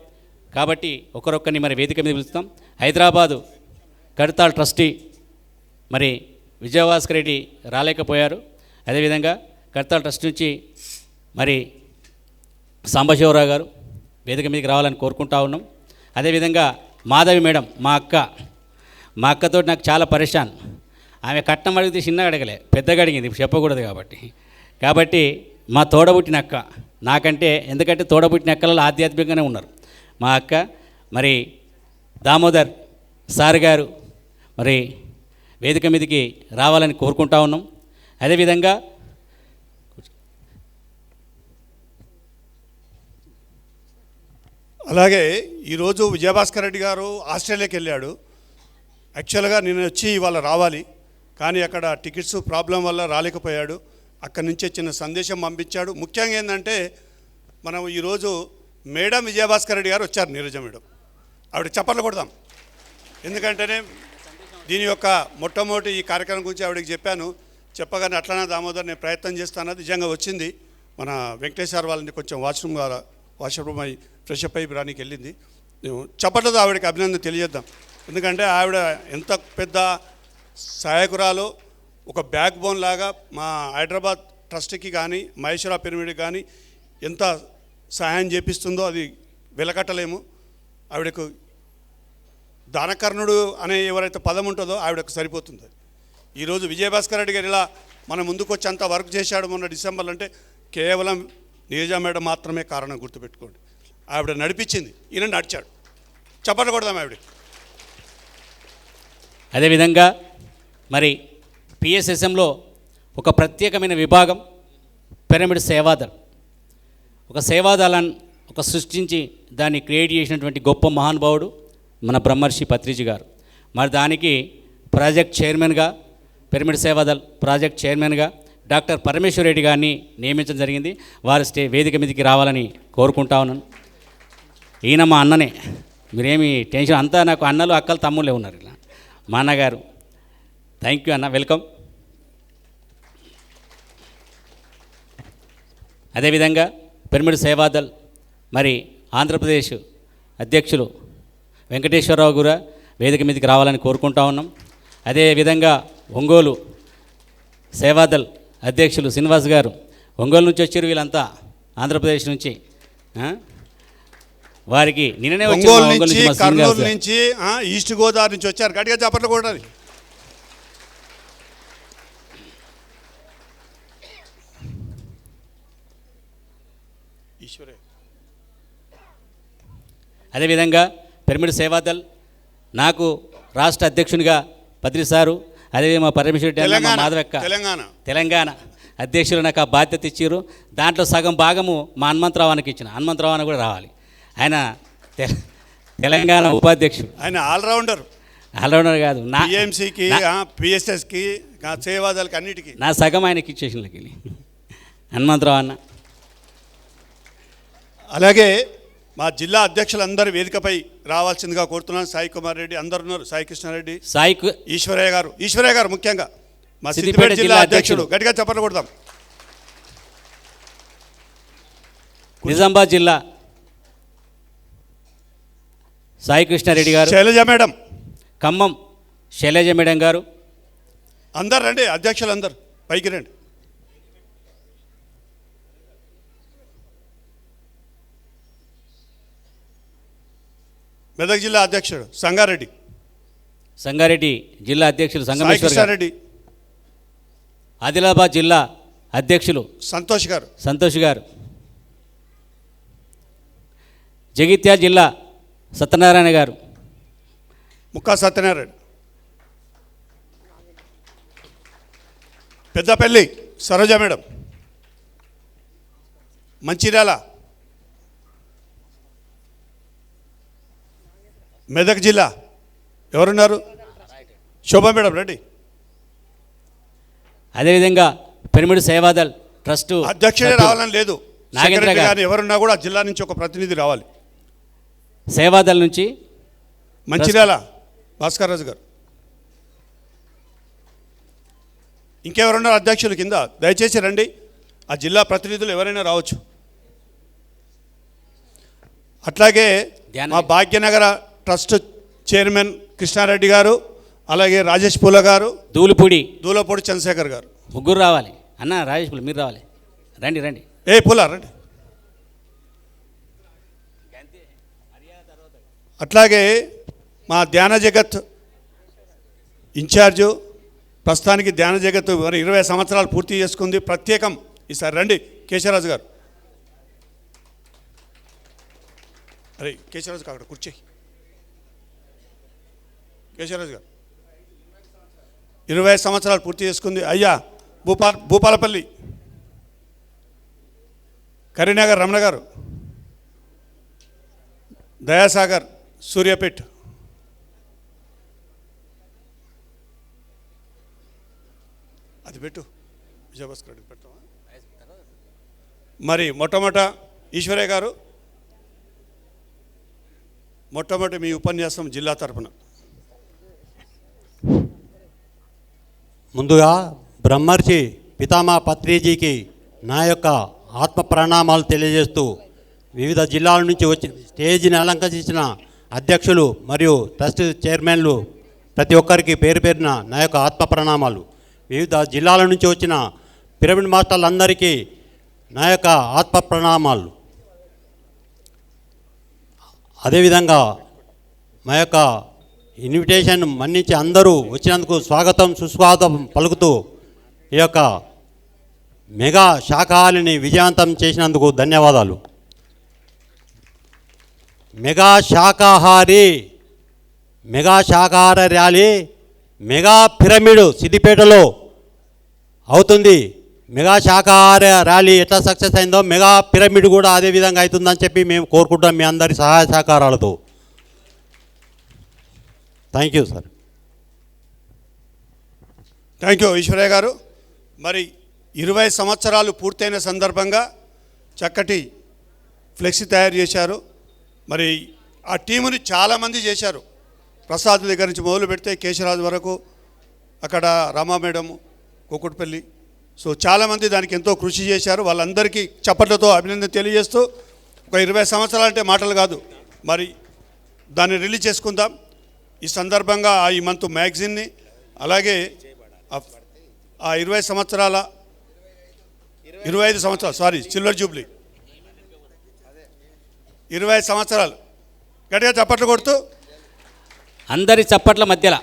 Speaker 2: కాబట్టి ఒకరొక్కరిని మరి వేదిక మీద పిలుస్తాం. హైదరాబాదు కడతాల్ ట్రస్టీ మరి విజయభాస్కర్ రెడ్డి రాలేకపోయారు. అదేవిధంగా కడతాల్ ట్రస్ట్ నుంచి మరి సాంబశివరావు గారు వేదిక మీదకి రావాలని కోరుకుంటా ఉన్నాం. అదేవిధంగా మాధవి మేడం మా అక్కతో నాకు చాలా పరేషాన్. ఆమె కట్నం అడిగితే చిన్నగా అడగలే, పెద్దగా అడిగింది, ఇప్పుడు చెప్పకూడదు కాబట్టి మా తోడబుట్టిన అక్క నాకంటే, ఎందుకంటే తోడబుట్టిన అక్కలలో ఆధ్యాత్మికంగానే ఉన్నారు. మా అక్క మరి దామోదర్ సార్ గారు మరి వేదిక మీదకి రావాలని కోరుకుంటా ఉన్నాం. అదేవిధంగా
Speaker 1: అలాగే ఈరోజు విజయభాస్కర్ రెడ్డి గారు ఆస్ట్రేలియాకి వెళ్ళాడు. యాక్చువల్గా నేను వచ్చి ఇవాళ రావాలి, కానీ అక్కడ టికెట్స్ ప్రాబ్లం వల్ల రాలేకపోయాడు. అక్కడి నుంచే చిన్న సందేశం పంపించాడు. ముఖ్యంగా ఏంటంటే మనం ఈరోజు మేడం విజయభాస్కర్ రెడ్డి గారు వచ్చారు, నీరజ మేడం. ఆవిడ చప్పట్లు కొడదాం. ఎందుకంటేనే దీని యొక్క మొట్టమొదటి ఈ కార్యక్రమం గురించి ఆవిడకి చెప్పగానే అట్లనే దామోదర్ నేను ప్రయత్నం చేస్తాను, నిజంగా వచ్చింది. మన వెంకటేశ్వర వాళ్ళని కొంచెం వాష్రూమ్ అయి ఫ్రెష్ అప్ అయి రానికి వెళ్ళింది. చప్పట్లతో ఆవిడకి అభినందన తెలియజేద్దాం. ఎందుకంటే ఆవిడ ఎంత పెద్ద సహాయకురాలో, ఒక బ్యాక్ బోన్ లాగా మా హైదరాబాద్ ట్రస్ట్కి కానీ మహేశ్వర పిరమిడ్కి కానీ ఎంత సహాయం చేపిస్తుందో అది వెలకట్టలేము. ఆవిడకు దానకర్ణుడు అనే ఎవరైతే పదం ఉంటుందో ఆవిడకు సరిపోతుంది. ఈరోజు విజయభాస్కర్ రెడ్డి గారు ఇలా మన ముందుకు వచ్చి అంత వర్క్ చేశాడు మొన్న డిసెంబర్లో అంటే కేవలం నీరజ మేడం మాత్రమే కారణం, గుర్తుపెట్టుకోండి. ఆవిడ నడిపించింది, ఈయన నడిచాడు. చప్పట్లు కొడదాం ఆవిడ.
Speaker 2: అదేవిధంగా మరి పిఎస్ఎస్ఎంలో ఒక ప్రత్యేకమైన విభాగం పిరమిడ్ సేవాదళ్. ఒక సేవాదళాన్ని సృష్టించి దాన్ని క్రియేట్ చేసినటువంటి గొప్ప మహానుభావుడు మన బ్రహ్మర్షి పత్రిజీ గారు. మరి దానికి ప్రాజెక్ట్ చైర్మన్గా, పిరమిడ్ సేవాదళ్ ప్రాజెక్ట్ చైర్మన్గా డాక్టర్ పరమేశ్వర్ రెడ్డి గారిని నియమించడం జరిగింది. వారి వేదిక మీదకి రావాలని కోరుకుంటా ఉన్నాను. ఈయన మా అన్ననే, మీరేమి టెన్షన్, అంతా నాకు అన్నలు అక్కలు తమ్ముళ్ళే ఉన్నారు. ఇలా మా అన్నగారు. థ్యాంక్ యూ అన్న, వెల్కమ్. అదేవిధంగా పిరమిడ్ సేవాదళ్ మరి ఆంధ్రప్రదేశ్ అధ్యక్షులు వెంకటేశ్వరరావు కూడా వేదిక మీదకి రావాలని కోరుకుంటా ఉన్నాం. అదేవిధంగా ఒంగోలు సేవాదళ్ అధ్యక్షులు శ్రీనివాస్ గారు ఒంగోలు నుంచి వచ్చారు. వీళ్ళంతా ఆంధ్రప్రదేశ్ నుంచి. వారికి నిన్ననే
Speaker 1: ఒంగోలు నుంచి, కర్నూలు నుంచి, ఈస్ట్ గోదావరి నుంచి వచ్చారు. గట్టిగా చప్పట్లు కొట్టాలి. ఈశ్వరే.
Speaker 2: అదేవిధంగా పిరమిడ్ సేవాదళ్ నాకు రాష్ట్ర అధ్యక్షునిగా పత్రి సారు, అదేవిధంగా మా పరమేశ్వర మాధవక్క తెలంగాణ అధ్యక్షులు నాకు ఆ బాధ్యత ఇచ్చారు. దాంట్లో సగం భాగము మా హనుమంతరావానికి ఇచ్చిన. హనుమంతరావానికి కూడా రావాలి. ఆయన తెలంగాణ ఉపాధ్యక్షుడు.
Speaker 1: ఆయన ఆల్రౌండర్
Speaker 2: కాదు, నా
Speaker 1: పిఎంసికి, పిఎస్ఎస్కి, సేవాదళకి అన్నిటికీ
Speaker 2: నా సగం ఆయనకి ఇచ్చేసినకి హనుమంతరావు అన్న.
Speaker 1: అలాగే మా జిల్లా అధ్యక్షులందరూ వేదికపై రావాల్సిందిగా కోరుతున్నాను. సాయి కుమార్ రెడ్డి అందరు ఉన్నారు, సాయి కృష్ణారెడ్డి, ఈశ్వరయ్య గారు ముఖ్యంగా మా సిద్దిపేట జిల్లా అధ్యక్షుడు. గట్టిగా చప్పట్లు కొడదాం.
Speaker 2: నిజామాబాద్ జిల్లా సాయి కృష్ణారెడ్డి గారు,
Speaker 1: శైలజ మేడం,
Speaker 2: ఖమ్మం శైలజ మేడం గారు.
Speaker 1: అందరు రండి, అధ్యక్షులందరూ పైకి రండి. మెదక్ జిల్లా అధ్యక్షుడు
Speaker 2: సంగారెడ్డి జిల్లా అధ్యక్షులు సంగమేశ్వర్ రెడ్డి. ఆదిలాబాద్ జిల్లా అధ్యక్షులు సంతోష్ గారు. జగిత్యాల జిల్లా సత్యనారాయణ గారు,
Speaker 1: ముక్కా సత్యనారాయణ. పెద్దపల్లి సరోజ మేడం. మంచిర్యాల. మెదక్ జిల్లా ఎవరున్నారు? శోభా మేడం రెడ్డి.
Speaker 2: అదేవిధంగా పిరమిడ్ సేవాదళ్ ట్రస్ట్
Speaker 1: అధ్యక్షుడే రావాలని లేదు,
Speaker 2: నాగేంద్ర
Speaker 1: సెక్రటరీ
Speaker 2: గారు
Speaker 1: గారు ఎవరున్నా కూడా ఆ జిల్లా నుంచి ఒక ప్రతినిధి రావాలి.
Speaker 2: సేవాదళ నుంచి
Speaker 1: మంచిర్యాల భాస్కర్ రాజు గారు, ఇంకెవరున్నారు అధ్యక్షులు కింద? దయచేసి రండి, ఆ జిల్లా ప్రతినిధులు ఎవరైనా రావచ్చు. అట్లాగే మా భాగ్యనగర ట్రస్ట్ చైర్మన్ కృష్ణారెడ్డి గారు, అలాగే రాజేష్ పూల గారు, దూలపూడి చంద్రశేఖర్ గారు,
Speaker 2: ముగ్గురు రావాలి. అన్న రాజేష్ పూల మీరు రావాలి, రండి రండి.
Speaker 1: పూల రండి. అట్లాగే మా ధ్యాన జగత్ ఇన్ఛార్జు, ప్రస్తుతానికి ధ్యాన జగత్ 20 సంవత్సరాలు పూర్తి చేసుకుంది, ప్రత్యేకం. ఈసారి రండి కేశవరాజు గారు. అరే కేశవరాజు అక్కడ కూర్చోయి. కేశవరాజు గారు 20 సంవత్సరాలు పూర్తి చేసుకుంది. అయ్యా భూపాలపల్లి కరీంనగర్ రమణ గారు, దయాసాగర్ సూర్యాపేట్, అది పెట్టు విజయభాస్కర్ రెడ్డి పెడతావా? మరి మొట్టమొదట ఈశ్వరయ్య గారు, మొట్టమొదటి మీ ఉపన్యాసం జిల్లా తరపున.
Speaker 19: ముందుగా బ్రహ్మర్షి పితామా పత్రిజీకి నా యొక్క ఆత్మ ప్రణామాలు తెలియజేస్తూ, వివిధ జిల్లాల నుంచి వచ్చి స్టేజ్ని అలంకరించిన అధ్యక్షులు మరియు ట్రస్ట్ చైర్మన్లు ప్రతి ఒక్కరికి పేరు పేరున నా యొక్క ఆత్మ ప్రణామాలు. వివిధ జిల్లాల నుంచి వచ్చిన పిరమిడ్ మాస్టర్లందరికీ నా యొక్క ఆత్మ ప్రణామాలు. అదేవిధంగా మా యొక్క ఇన్విటేషన్ మన్నించి అందరూ వచ్చినందుకు స్వాగతం సుస్వాగతం పలుకుతూ ఈ యొక్క మెగా శాఖాహారిని విజయవంతం చేసినందుకు ధన్యవాదాలు. మెగా శాకాహార ర్యాలీ మెగా పిరమిడ్ సిద్దిపేటలో అవుతుంది. మెగా శాకాహార ర్యాలీ ఎట్లా సక్సెస్ అయిందో మెగా పిరమిడ్ కూడా అదే విధంగా అవుతుందని చెప్పి మేము కోరుకుంటాం మీ అందరి సహాయ సహకారాలతో. Thank you sir.
Speaker 1: Thank you Eswaraiah garu. మరి 20 సంవత్సరాలు పూర్తయిన సందర్భంగా చక్కటి ఫ్లెక్సీ తయారు చేశారు. మరి ఆ టీముని చాలామంది చేశారు, ప్రసాద్ దగ్గర నుంచి మొదలు పెడితే కేశరాజు వరకు, అక్కడ రామా మేడం, కుకుట్పల్లి, సో చాలామంది దానికి ఎంతో కృషి చేశారు. వాళ్ళందరికీ చప్పట్లతో అభినందన తెలియజేస్తూ, ఒక 20 సంవత్సరాలు అంటే మాటలు కాదు, మరి దాన్ని రిలీజ్ చేసుకుందాం. ఈ సందర్భంగా ఈ మంత్ మ్యాగజైన్ని, అలాగే ఆ 25 సంవత్సరాలు సారీ సిల్వర్ జూబ్లీ 20 సంవత్సరాలు గట్టిగా చప్పట్లు కొడుతూ
Speaker 2: అందరి చప్పట్ల మధ్యలో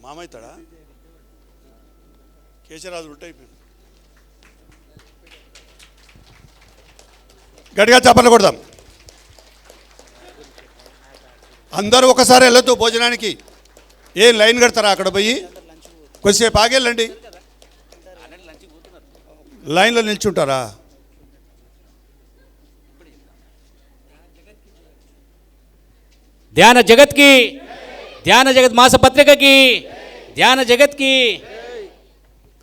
Speaker 1: మామవుతాడా కేశరాజు ఉంటాయి. గట్టిగా చప్పట్లు కొడదాం. అందరూ ఒకసారి వెళ్ళొద్దు భోజనానికి. ఏం లైన్ కడతారా అక్కడ పోయి? కొద్దిసేపు ఆగేళ్ళండి, లైన్లో నిల్చుంటారా?
Speaker 2: ధ్యాన జగత్కి, ధ్యాన జగత్ మాసపత్రికకి, ధ్యాన జగత్కి.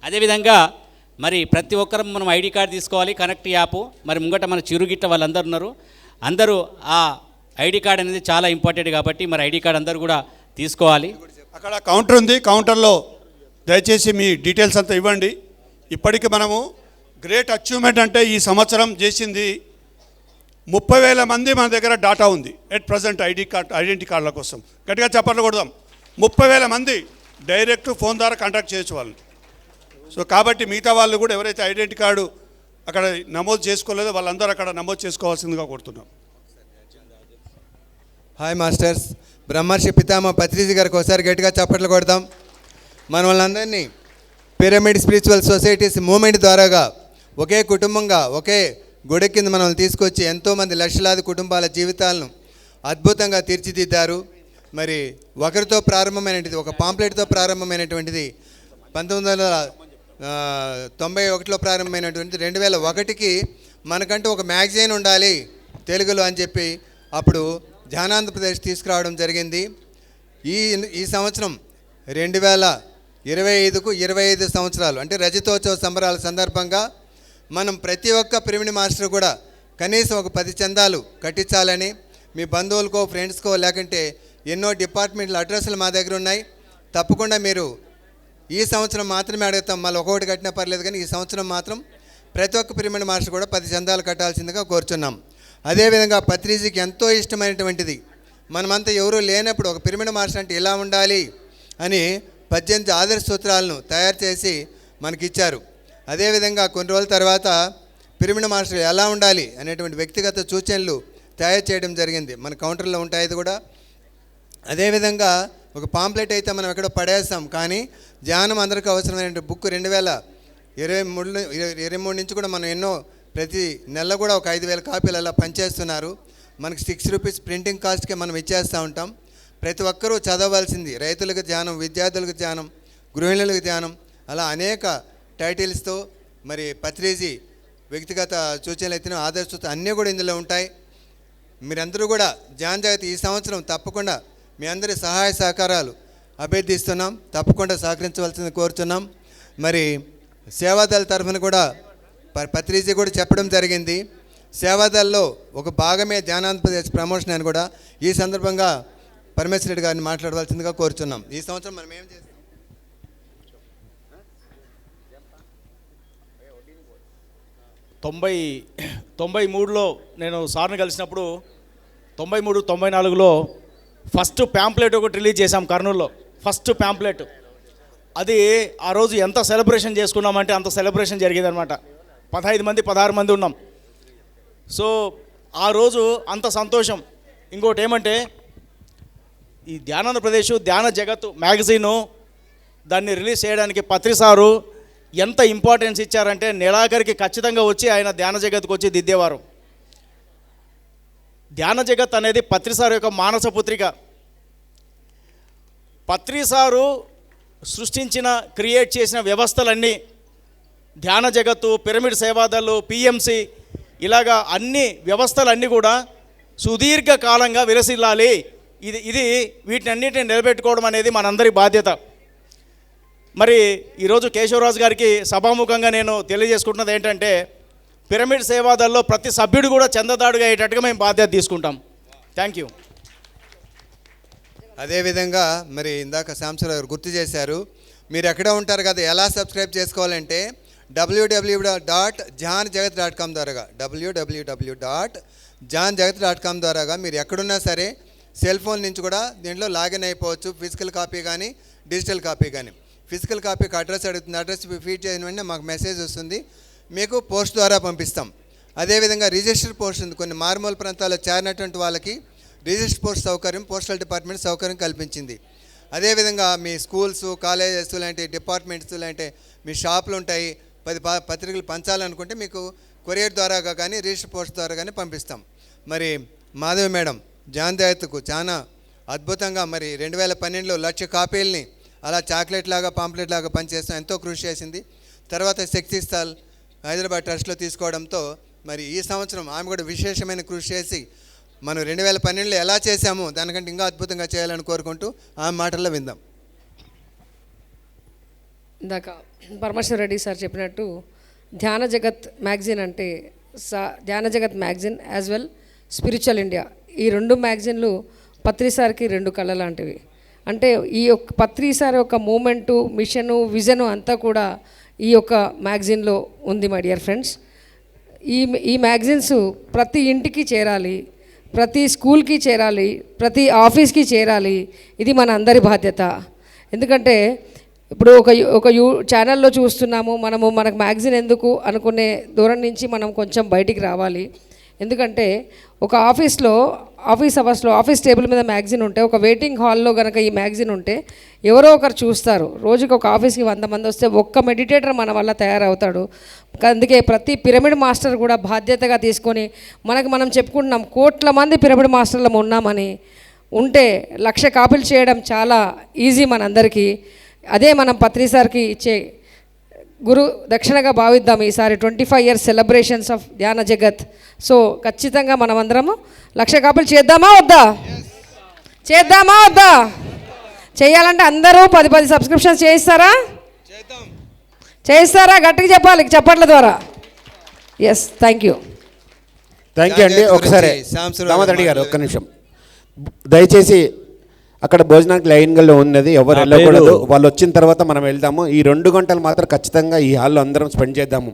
Speaker 2: అదేవిధంగా మరి ప్రతి ఒక్కరం మనం ఐడి కార్డు తీసుకోవాలి, కనెక్ట్ యాప్. మరి ముంగట మన చిరుగిట్ట వాళ్ళందరూ ఉన్నారు, అందరూ ఆ ఐడి కార్డ్ అనేది చాలా ఇంపార్టెంట్ కాబట్టి మరి ఐడి కార్డ్ అందరూ కూడా తీసుకోవాలి.
Speaker 1: అక్కడ కౌంటర్ ఉంది, కౌంటర్లో దయచేసి మీ డీటెయిల్స్ అంతా ఇవ్వండి. ఇప్పటికి మనము గ్రేట్ అచీవ్మెంట్ అంటే ఈ సంవత్సరం చేసింది 30,000 మంది మన దగ్గర డాటా ఉంది ఎట్ ప్రజెంట్ ఐడెంటిటీ కార్డుల కోసం. గట్టిగా చప్పట్లు కొడదాం. 30,000 మంది డైరెక్ట్ ఫోన్ ద్వారా కాంటాక్ట్ చేయొచ్చు వాళ్ళు. సో కాబట్టి మిగతా వాళ్ళు కూడా ఎవరైతే ఐడెంటిటీ కార్డు అక్కడ నమోదు చేసుకోలేదో వాళ్ళందరూ అక్కడ నమోదు చేసుకోవాల్సిందిగా కోరుతున్నాం.
Speaker 20: హాయ్ మాస్టర్స్, బ్రహ్మర్షి పితామా పత్రిజీ గారికి ఒకసారి గట్టిగా చప్పట్లు కొడదాం. మన వాళ్ళందరినీ పిరమిడ్ స్పిరిచువల్ సొసైటీస్ మూమెంట్ ద్వారాగా ఒకే కుటుంబంగా ఒకే గుడి కింద మనల్ని తీసుకొచ్చి ఎంతోమంది లక్షలాది కుటుంబాల జీవితాలను అద్భుతంగా తీర్చిదిద్దారు. మరి ఒకరితో ప్రారంభమైనటువంటిది, ఒక పాంప్లెట్తో ప్రారంభమైనటువంటిది 1991లో ప్రారంభమైనటువంటి 2001కి మనకంటూ ఒక మ్యాగజైన్ ఉండాలి తెలుగులో అని చెప్పి అప్పుడు ధ్యానాంధ్రప్రదేశ్ తీసుకురావడం జరిగింది. ఈ సంవత్సరం 2025కు 25 సంవత్సరాలు అంటే రజతోత్సవ సంబరాల సందర్భంగా మనం ప్రతి ఒక్క పిరమిడ్ మాస్టర్ కూడా కనీసం ఒక 10 చందాలు కట్టించాలని, మీ బంధువులకో ఫ్రెండ్స్కో లేకుంటే ఎన్నో డిపార్ట్మెంట్ల అడ్రస్లు మా దగ్గర ఉన్నాయి. తప్పకుండా మీరు ఈ సంవత్సరం మాత్రమే అడుగుతాం, మళ్ళీ ఒక్కొక్కటి కట్టినా పర్లేదు, కానీ ఈ సంవత్సరం మాత్రం ప్రతి ఒక్క పిరమిడ్ మాస్టర్ కూడా 10 చందాలు కట్టాల్సిందిగా కోరుచున్నాం. అదేవిధంగా పత్రిజీకి ఎంతో ఇష్టమైనటువంటిది, మనమంతా ఎవరూ లేనప్పుడు ఒక పిరమిడ్ మాస్టర్ అంటే ఇలా ఉండాలి అని 18 ఆదర్శ సూత్రాలను తయారు చేసి మనకిచ్చారు. అదేవిధంగా కొన్ని రోజుల తర్వాత పిరమిడ్ మాస్టర్ ఎలా ఉండాలి అనేటువంటి వ్యక్తిగత సూచనలు తయారు చేయడం జరిగింది. మన కౌంటర్లో ఉంటాయి ఇది కూడా. అదేవిధంగా ఒక పాంప్లెట్ అయితే మనం ఎక్కడో పడేస్తాం, కానీ ధ్యానం అందరికీ అవసరమైన బుక్ 2023 నుంచి కూడా మనం ఎన్నో ప్రతి నెల కూడా ఒక 5,000 కాపీలు అలా పనిచేస్తున్నారు. మనకి 6 రూపీస్ ప్రింటింగ్ కాస్ట్కే మనం ఇచ్చేస్తూ ఉంటాం. ప్రతి ఒక్కరూ చదవవలసింది. రైతులకు ధ్యానం, విద్యార్థులకు ధ్యానం, గృహిణులకు ధ్యానం, అలా అనేక టైటిల్స్తో మరి పత్రిజీ వ్యక్తిగత సూచనలు అయితే ఆదర్శ అన్నీ కూడా ఇందులో ఉంటాయి. మీరందరూ కూడా ధ్యాన జగత్ ఈ సంవత్సరం తప్పకుండా మీ అందరి సహాయ సహకారాలు అభ్యర్థిస్తున్నాం. తప్పకుండా సహకరించవలసింది కోరుతున్నాం. మరి సేవాదళ తరఫున కూడా పత్రిజీ కూడా చెప్పడం జరిగింది. సేవాదళలో ఒక భాగమే ధ్యానాంధ్రప్రదేశ్ ప్రమోషన్ అని కూడా ఈ సందర్భంగా పరమేశ్వర రెడ్డి గారిని మాట్లాడవలసిందిగా కోరుతున్నాం. ఈ సంవత్సరం మనం ఏం చేస్తాం?
Speaker 21: 93లో నేను సార్ని కలిసినప్పుడు 93-94లో ఫస్ట్ ప్యాంప్లెట్ ఒకటి రిలీజ్ చేశాం కర్నూలులో. ఫస్ట్ ప్యాంప్లెట్ అది ఆ రోజు ఎంత సెలబ్రేషన్ చేసుకున్నామంటే అంత సెలబ్రేషన్ జరిగేదన్నమాట. 15 మంది 16 మంది ఉన్నాం. సో ఆ రోజు అంత సంతోషం. ఇంకోటి ఏమంటే ఈ ధ్యానాంధ్రప్రదేశ్ ధ్యాన జగత్ మ్యాగజీను దాన్ని రిలీజ్ చేయడానికి పత్రి సారు ఎంత ఇంపార్టెన్స్ ఇచ్చారంటే నెలాఖరికి ఖచ్చితంగా వచ్చి ఆయన ధ్యాన జగత్కు వచ్చి దిద్దేవారు. ధ్యాన జగత్ అనేది పత్రి సారు యొక్క మానస పుత్రిక. పత్రి సారు సృష్టించిన క్రియేట్ చేసిన వ్యవస్థలన్నీ ధ్యాన జగత్తు, పిరమిడ్ సేవాదళ్ళు, పిఎంసి ఇలాగా అన్ని వ్యవస్థలన్నీ కూడా సుదీర్ఘకాలంగా విరసిల్లాలి. ఇది వీటినన్నిటిని నిలబెట్టుకోవడం అనేది మనందరి బాధ్యత. మరి ఈరోజు కేశవరాజు గారికి సభాముఖంగా నేను తెలియజేసుకుంటున్నది ఏంటంటే పిరమిడ్ సేవాదల్లో ప్రతి సభ్యుడు కూడా చందదాడుగా అయ్యేటట్టుగా మేము బాధ్యత తీసుకుంటాం. Thank you.
Speaker 20: అదేవిధంగా మరి ఇందాక శాంసరావు గారు గుర్తు చేశారు, మీరు ఎక్కడ ఉంటారు కదా, ఎలా సబ్స్క్రైబ్ చేసుకోవాలంటే www.janjagat.com ద్వారాగా www.janjagat.com ద్వారాగా మీరు ఎక్కడున్నా సరే సెల్ ఫోన్ నుంచి కూడా దీంట్లో లాగిన్ అయిపోవచ్చు. ఫిజికల్ కాపీ కానీ డిజిటల్ కాపీ కానీ. ఫిజికల్ కాపీకి అడ్రస్ అడుగుతుంది. అడ్రస్ ఫీడ్ చేసిన వెంటనే మాకు మెసేజ్ వస్తుంది, మీకు పోస్ట్ ద్వారా పంపిస్తాం. అదేవిధంగా రిజిస్టర్ పోస్ట్ ఉంది. కొన్ని మారుమూల ప్రాంతాల్లో చేరినటువంటి వాళ్ళకి రిజిస్టర్ పోస్ట్ సౌకర్యం పోస్టల్ డిపార్ట్మెంట్ సౌకర్యం కల్పించింది. అదేవిధంగా మీ స్కూల్స్, కాలేజెస్ లాంటి డిపార్ట్మెంట్స్ లాంటి మీ షాపులు ఉంటాయి, 10 పత్రికలు పంచాలనుకుంటే మీకు కొరియర్ ద్వారాగా కానీ రిజిస్టర్ పోస్ట్ ద్వారా కానీ పంపిస్తాం. మరి మాధవి మేడం ధ్యాన జగత్కు చాలా అద్భుతంగా మరి 2012లో 1,00,000 కాపీలని అలా చాక్లెట్ లాగా పాంప్లెట్ లాగా పనిచేస్తాం, ఎంతో కృషి చేసింది. తర్వాత శక్తి స్థల్ హైదరాబాద్ ట్రస్ట్లో తీసుకోవడంతో మరి ఈ సంవత్సరం ఆమె కూడా విశేషమైన కృషి చేసి మనం 2012లో ఎలా చేశామో దానికంటే ఇంకా అద్భుతంగా చేయాలని కోరుకుంటూ ఆమె మాటల్లో విందాం.
Speaker 22: ఇందాక పరమేశ్వర రెడ్డి సార్ చెప్పినట్టు ధ్యాన జగత్ మ్యాగజైన్ అంటే ధ్యాన జగత్ magazine as well spiritual India, ఈ 2 మ్యాగజైన్లు పత్రి సార్కి 2 కళ్ళ లాంటివి. అంటే ఈ యొక్క పత్రి సార్ యొక్క మూమెంటు, మిషను, విజను అంతా కూడా ఈ యొక్క మ్యాగజైన్లో ఉంది మై డియర్ ఫ్రెండ్స్. ఈ మ్యాగజైన్స్ ప్రతి ఇంటికి చేరాలి, ప్రతి స్కూల్కి చేరాలి, ప్రతి ఆఫీస్కి చేరాలి. ఇది మన అందరి బాధ్యత. ఎందుకంటే ఇప్పుడు ఒక ఛానల్లో చూస్తున్నాము మనము, మనకు మ్యాగజైన్ ఎందుకు అనుకునే దూరం నుంచి మనం కొంచెం బయటికి రావాలి. ఎందుకంటే ఒక ఆఫీస్ అవర్స్లో ఆఫీస్ టేబుల్ మీద మ్యాగజైన్ ఉంటే, ఒక వెయిటింగ్ హాల్లో కనుక ఈ మ్యాగజైన్ ఉంటే ఎవరో ఒకరు చూస్తారు. రోజుకి ఒక ఆఫీస్కి 100 మంది వస్తే ఒక్క మెడిటేటర్ మన వల్ల తయారవుతాడు. అందుకే ప్రతి పిరమిడ్ మాస్టర్ కూడా బాధ్యతగా తీసుకొని మనం చెప్పుకుంటున్నాం కోట్ల మంది పిరమిడ్ మాస్టర్లు ఉన్నామని. ఉంటే 1,00,000 కాపీలు చేయడం చాలా ఈజీ మనందరికీ. అదే మనం పత్రి సార్కి ఇచ్చే గురు దక్షిణగా భావిద్దాం ఈసారి 25 years సెలబ్రేషన్స్ ఆఫ్ ధ్యాన జగత్. సో ఖచ్చితంగా మనమందరము 1,00,000 కాపులు చేద్దామా వద్దా? చేద్దామా వద్దా? చేయాలంటే అందరూ 10 సబ్స్క్రిప్షన్స్ చేయిస్తారా? చేయిస్తారా? గట్టిగా చెప్పాలి చప్పట్ల ద్వారా. Yes, thank you.
Speaker 4: Thank you అండి. ఒకసారి దామోదర్ రెడ్డి గారు ఒక్క నిమిషం దయచేసి, అక్కడ భోజనానికి లైన్లో ఉన్నది, ఎవరు వెళ్ళకూడదు. వాళ్ళు వచ్చిన తర్వాత మనం వెళ్దాము. ఈ 2 గంటలు మాత్రం ఖచ్చితంగా ఈ హాల్లో అందరం స్పెండ్ చేద్దాము.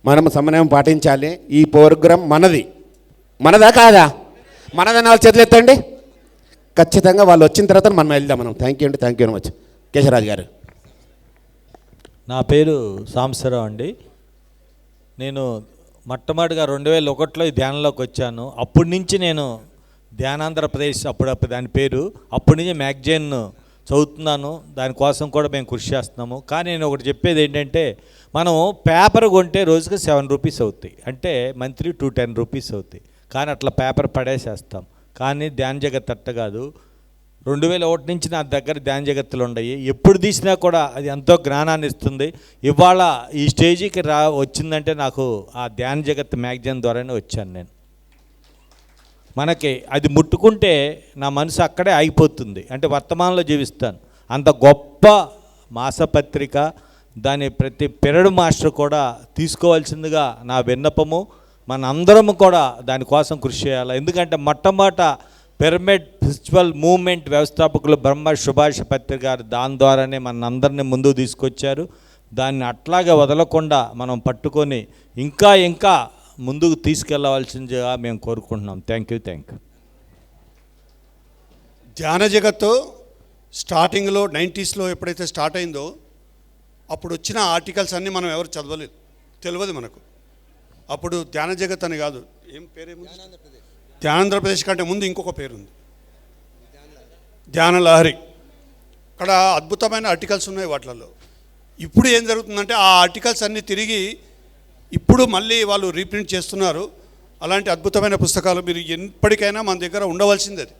Speaker 4: మనం సమన్వయం పాటించాలి. ఈ ప్రోగ్రాం మనది. మనదా కాదా? మనదన్న వాళ్ళు చేతులు ఎత్తండి. ఖచ్చితంగా వాళ్ళు వచ్చిన తర్వాత మనం వెళ్దాం. మనం థ్యాంక్ యూ అండి. Thank you very much. Keshavaraju గారు.
Speaker 5: నా పేరు సాంబశివరావు అండి. నేను మొట్టమొదటిగా 2001లో ఈ ధ్యానంలోకి వచ్చాను. అప్పటి నుంచి నేను ధ్యానాంధ్రప్రదేశ్ అప్పుడప్పుడు దాని పేరు, అప్పటి నుంచి మ్యాగజైన్ చదువుతున్నాను. దానికోసం కూడా మేము కృషి చేస్తున్నాము. కానీ నేను ఒకటి చెప్పేది ఏంటంటే, మనం పేపర్ కొంటే రోజుకి 7 రూపీస్ అవుతాయి, అంటే మంత్లీ 210 రూపీస్ అవుతాయి. కానీ అట్లా పేపర్ పడేసేస్తాం. కానీ ధ్యాన జగత్ అట్ట కాదు. 2001 నుంచి నా దగ్గర ధ్యాన జగత్తులు ఉన్నాయి. ఎప్పుడు తీసినా కూడా అది ఎంతో జ్ఞానాన్ని ఇస్తుంది. ఇవాళ ఈ స్టేజీకి వచ్చిందంటే నాకు ఆ ధ్యాన జగత్ మ్యాగజైన్ ద్వారానే వచ్చాను నేను. మనకి అది ముట్టుకుంటే నా మనసు అక్కడే ఆగిపోతుంది, అంటే వర్తమానంలో జీవిస్తాను. అంత గొప్ప మాసపత్రిక, దాని ప్రతి పిరడు మాస్టర్ కూడా తీసుకోవాల్సిందిగా నా విన్నపము. మనందరము కూడా దానికోసం కృషి చేయాలి. ఎందుకంటే మొట్టమొదట పిరమిడ్ స్పిరిచువల్ మూవ్మెంట్ వ్యవస్థాపకులు బ్రహ్మ సుభాష్ పత్రి గారు దాని ద్వారానే మనందరినీ ముందుకు తీసుకొచ్చారు. దాన్ని అట్లాగే వదలకుండా మనం పట్టుకొని ఇంకా ఇంకా ముందుకు తీసుకెళ్ళవలసిందిగా మేము కోరుకుంటున్నాం. Thank you.
Speaker 1: ధ్యాన జగత్తు స్టార్టింగ్లో 90sలో ఎప్పుడైతే స్టార్ట్ అయిందో అప్పుడు వచ్చిన ఆర్టికల్స్ అన్నీ మనం ఎవరు చదవలేదు, తెలియదు మనకు. అప్పుడు ధ్యాన జగత్ అని కాదు, ఏం పేరేముంది, ధ్యానాంధ్రప్రదేశ్ కంటే ముందు ఇంకొక పేరుంది, ధ్యాన లహరి. అక్కడ అద్భుతమైన ఆర్టికల్స్ ఉన్నాయి వాటిలలో. ఇప్పుడు ఏం జరుగుతుందంటే ఆ ఆర్టికల్స్ అన్నీ తిరిగి ఇప్పుడు మళ్ళీ వాళ్ళు రీప్రింట్ చేస్తున్నారు. అలాంటి అద్భుతమైన పుస్తకాలు మీరు ఎప్పటికైనా మన దగ్గర ఉండవలసింది. అది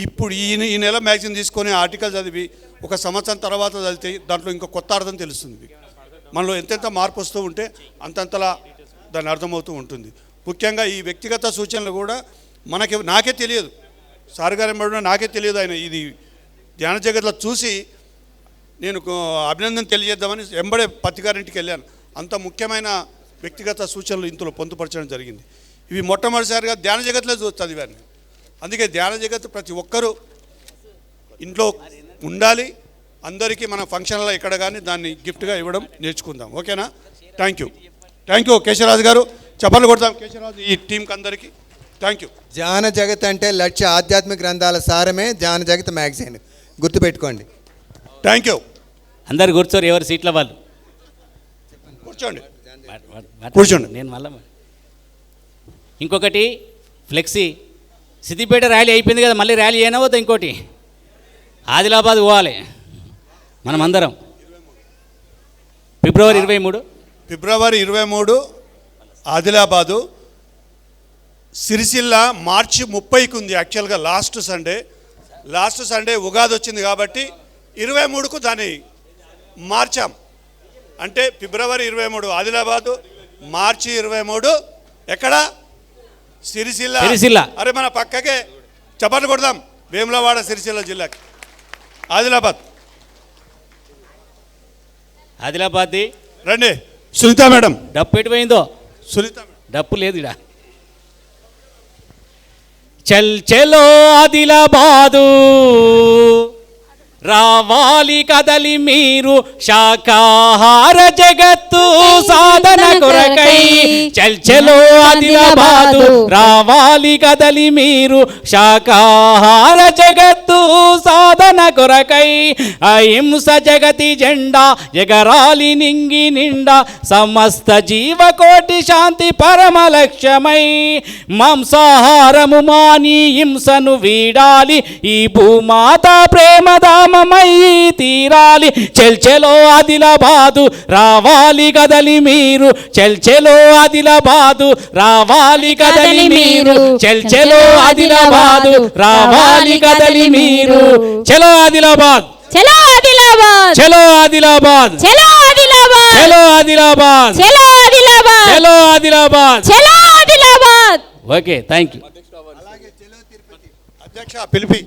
Speaker 1: ఇప్పుడు ఈ నెల మ్యాగజైన్ తీసుకొని ఆర్టికల్ చదివి 1 సంవత్సరం తర్వాత చదివితే దాంట్లో ఇంకో కొత్త అర్థం తెలుస్తుంది. మనలో ఎంతెంత మార్పు వస్తూ ఉంటే అంతంతలా దాని అర్థమవుతూ ఉంటుంది. ముఖ్యంగా ఈ వ్యక్తిగత సూచనలు కూడా నాకే తెలియదు, సార్ గారు ఏమన్నా నాకే తెలియదు. ఆయన ఇది ధ్యాన జగత్లో చూసి నేను అభినందన తెలియజేద్దామని ఎంబడే పత్రికారింటికి వెళ్ళాను. అంత ముఖ్యమైన వ్యక్తిగత సూచనలు ఇందులో పొందుపరచడం జరిగింది. ఇవి మొట్టమొదటిసారిగా ధ్యాన జగత్లో చదివాను. అందుకే ధ్యాన జగత్ ప్రతి ఒక్కరూ ఇంట్లో ఉండాలి. అందరికీ మన ఫంక్షన్లో ఎక్కడ కానీ దాన్ని గిఫ్ట్గా ఇవ్వడం నేర్చుకుందాం. ఓకేనా? థ్యాంక్ యూ కేశవరాజు గారు. చప్పట్లు కొడతాం కేశవరాజు ఈ టీంకి అందరికీ. Thank you.
Speaker 20: ధ్యాన జగత్ అంటే లక్ష్య ఆధ్యాత్మిక గ్రంథాల సారమే ధ్యాన జగత్ మ్యాగజైన్, గుర్తుపెట్టుకోండి.
Speaker 1: Thank you.
Speaker 2: అందరు కూర్చోరు, ఎవరు సీట్ల వాళ్ళు
Speaker 1: కూర్చోండి.
Speaker 2: నేను మళ్ళీ ఇంకొకటి ఫ్లెక్సీ, సిద్దిపేట ర్యాలీ అయిపోయింది కదా, మళ్ళీ ర్యాలీ అయినా వద్దా? ఇంకోటి ఆదిలాబాద్ పోవాలి మనమందరం. ఫిబ్రవరి 23 ఆదిలాబాదు. సిరిసిల్ల మార్చి 30కి ఉంది. యాక్చువల్గా లాస్ట్ సండే ఉగాది వచ్చింది కాబట్టి 23కు దాన్ని మార్చాం. అంటే ఫిబ్రవరి 23 ఆదిలాబాదు, మార్చి 23 ఎక్కడ? సిరిసిల్ల. అరే మన పక్కకే చప్పట్లు కొడదాం. వేములవాడ సిరిసిల్ల జిల్లాకి ఆదిలాబాద్ రండి. సునీత మేడం డప్పు ఎటు పోయిందో?
Speaker 1: సునీత
Speaker 2: డప్పు లేదు ఇడ. చల్ చలో ఆదిలాబాదు రావాలి కదలి మీరు శాకాహార జగత్తు సాధన కొరకై. చల్ చలో ఆదిలాబాదు రావాలి కదలి మీరు శాకాహార జగత్తు సాధన కొరకై. అహింస జగతి జెండా ఎగరాలి నింగి నిండా సమస్త జీవకోటి శాంతి పరమ లక్ష్యమై. మాంసాహారము మాని హింసను వీడాలి, ఈ భూమాత ప్రేమదామమై తీరాలి. చల్చెలో ఆదిలాబాదు రావాలి కదలి మీరు, చల్చెలో ఆదిలాబాదు రావాలి కదలి మీరు, చల్చెలో ఆదిలాబాదు రావాలి కదలి మీరు. చలో ఆదిలాబాద్, చలో ఆదిలాబాద్, చలో ఆదిలాబాద్, చలో ఆదిలాబాద్. చలో ఆదిలాబాద్
Speaker 7: చలో ఆదిలాబాద్
Speaker 2: చలో ఆదిలాబాద్
Speaker 7: చలో ఆదిలాబాద్.
Speaker 2: Okay, thank you.
Speaker 1: అధ్యక్ష పిలిపి.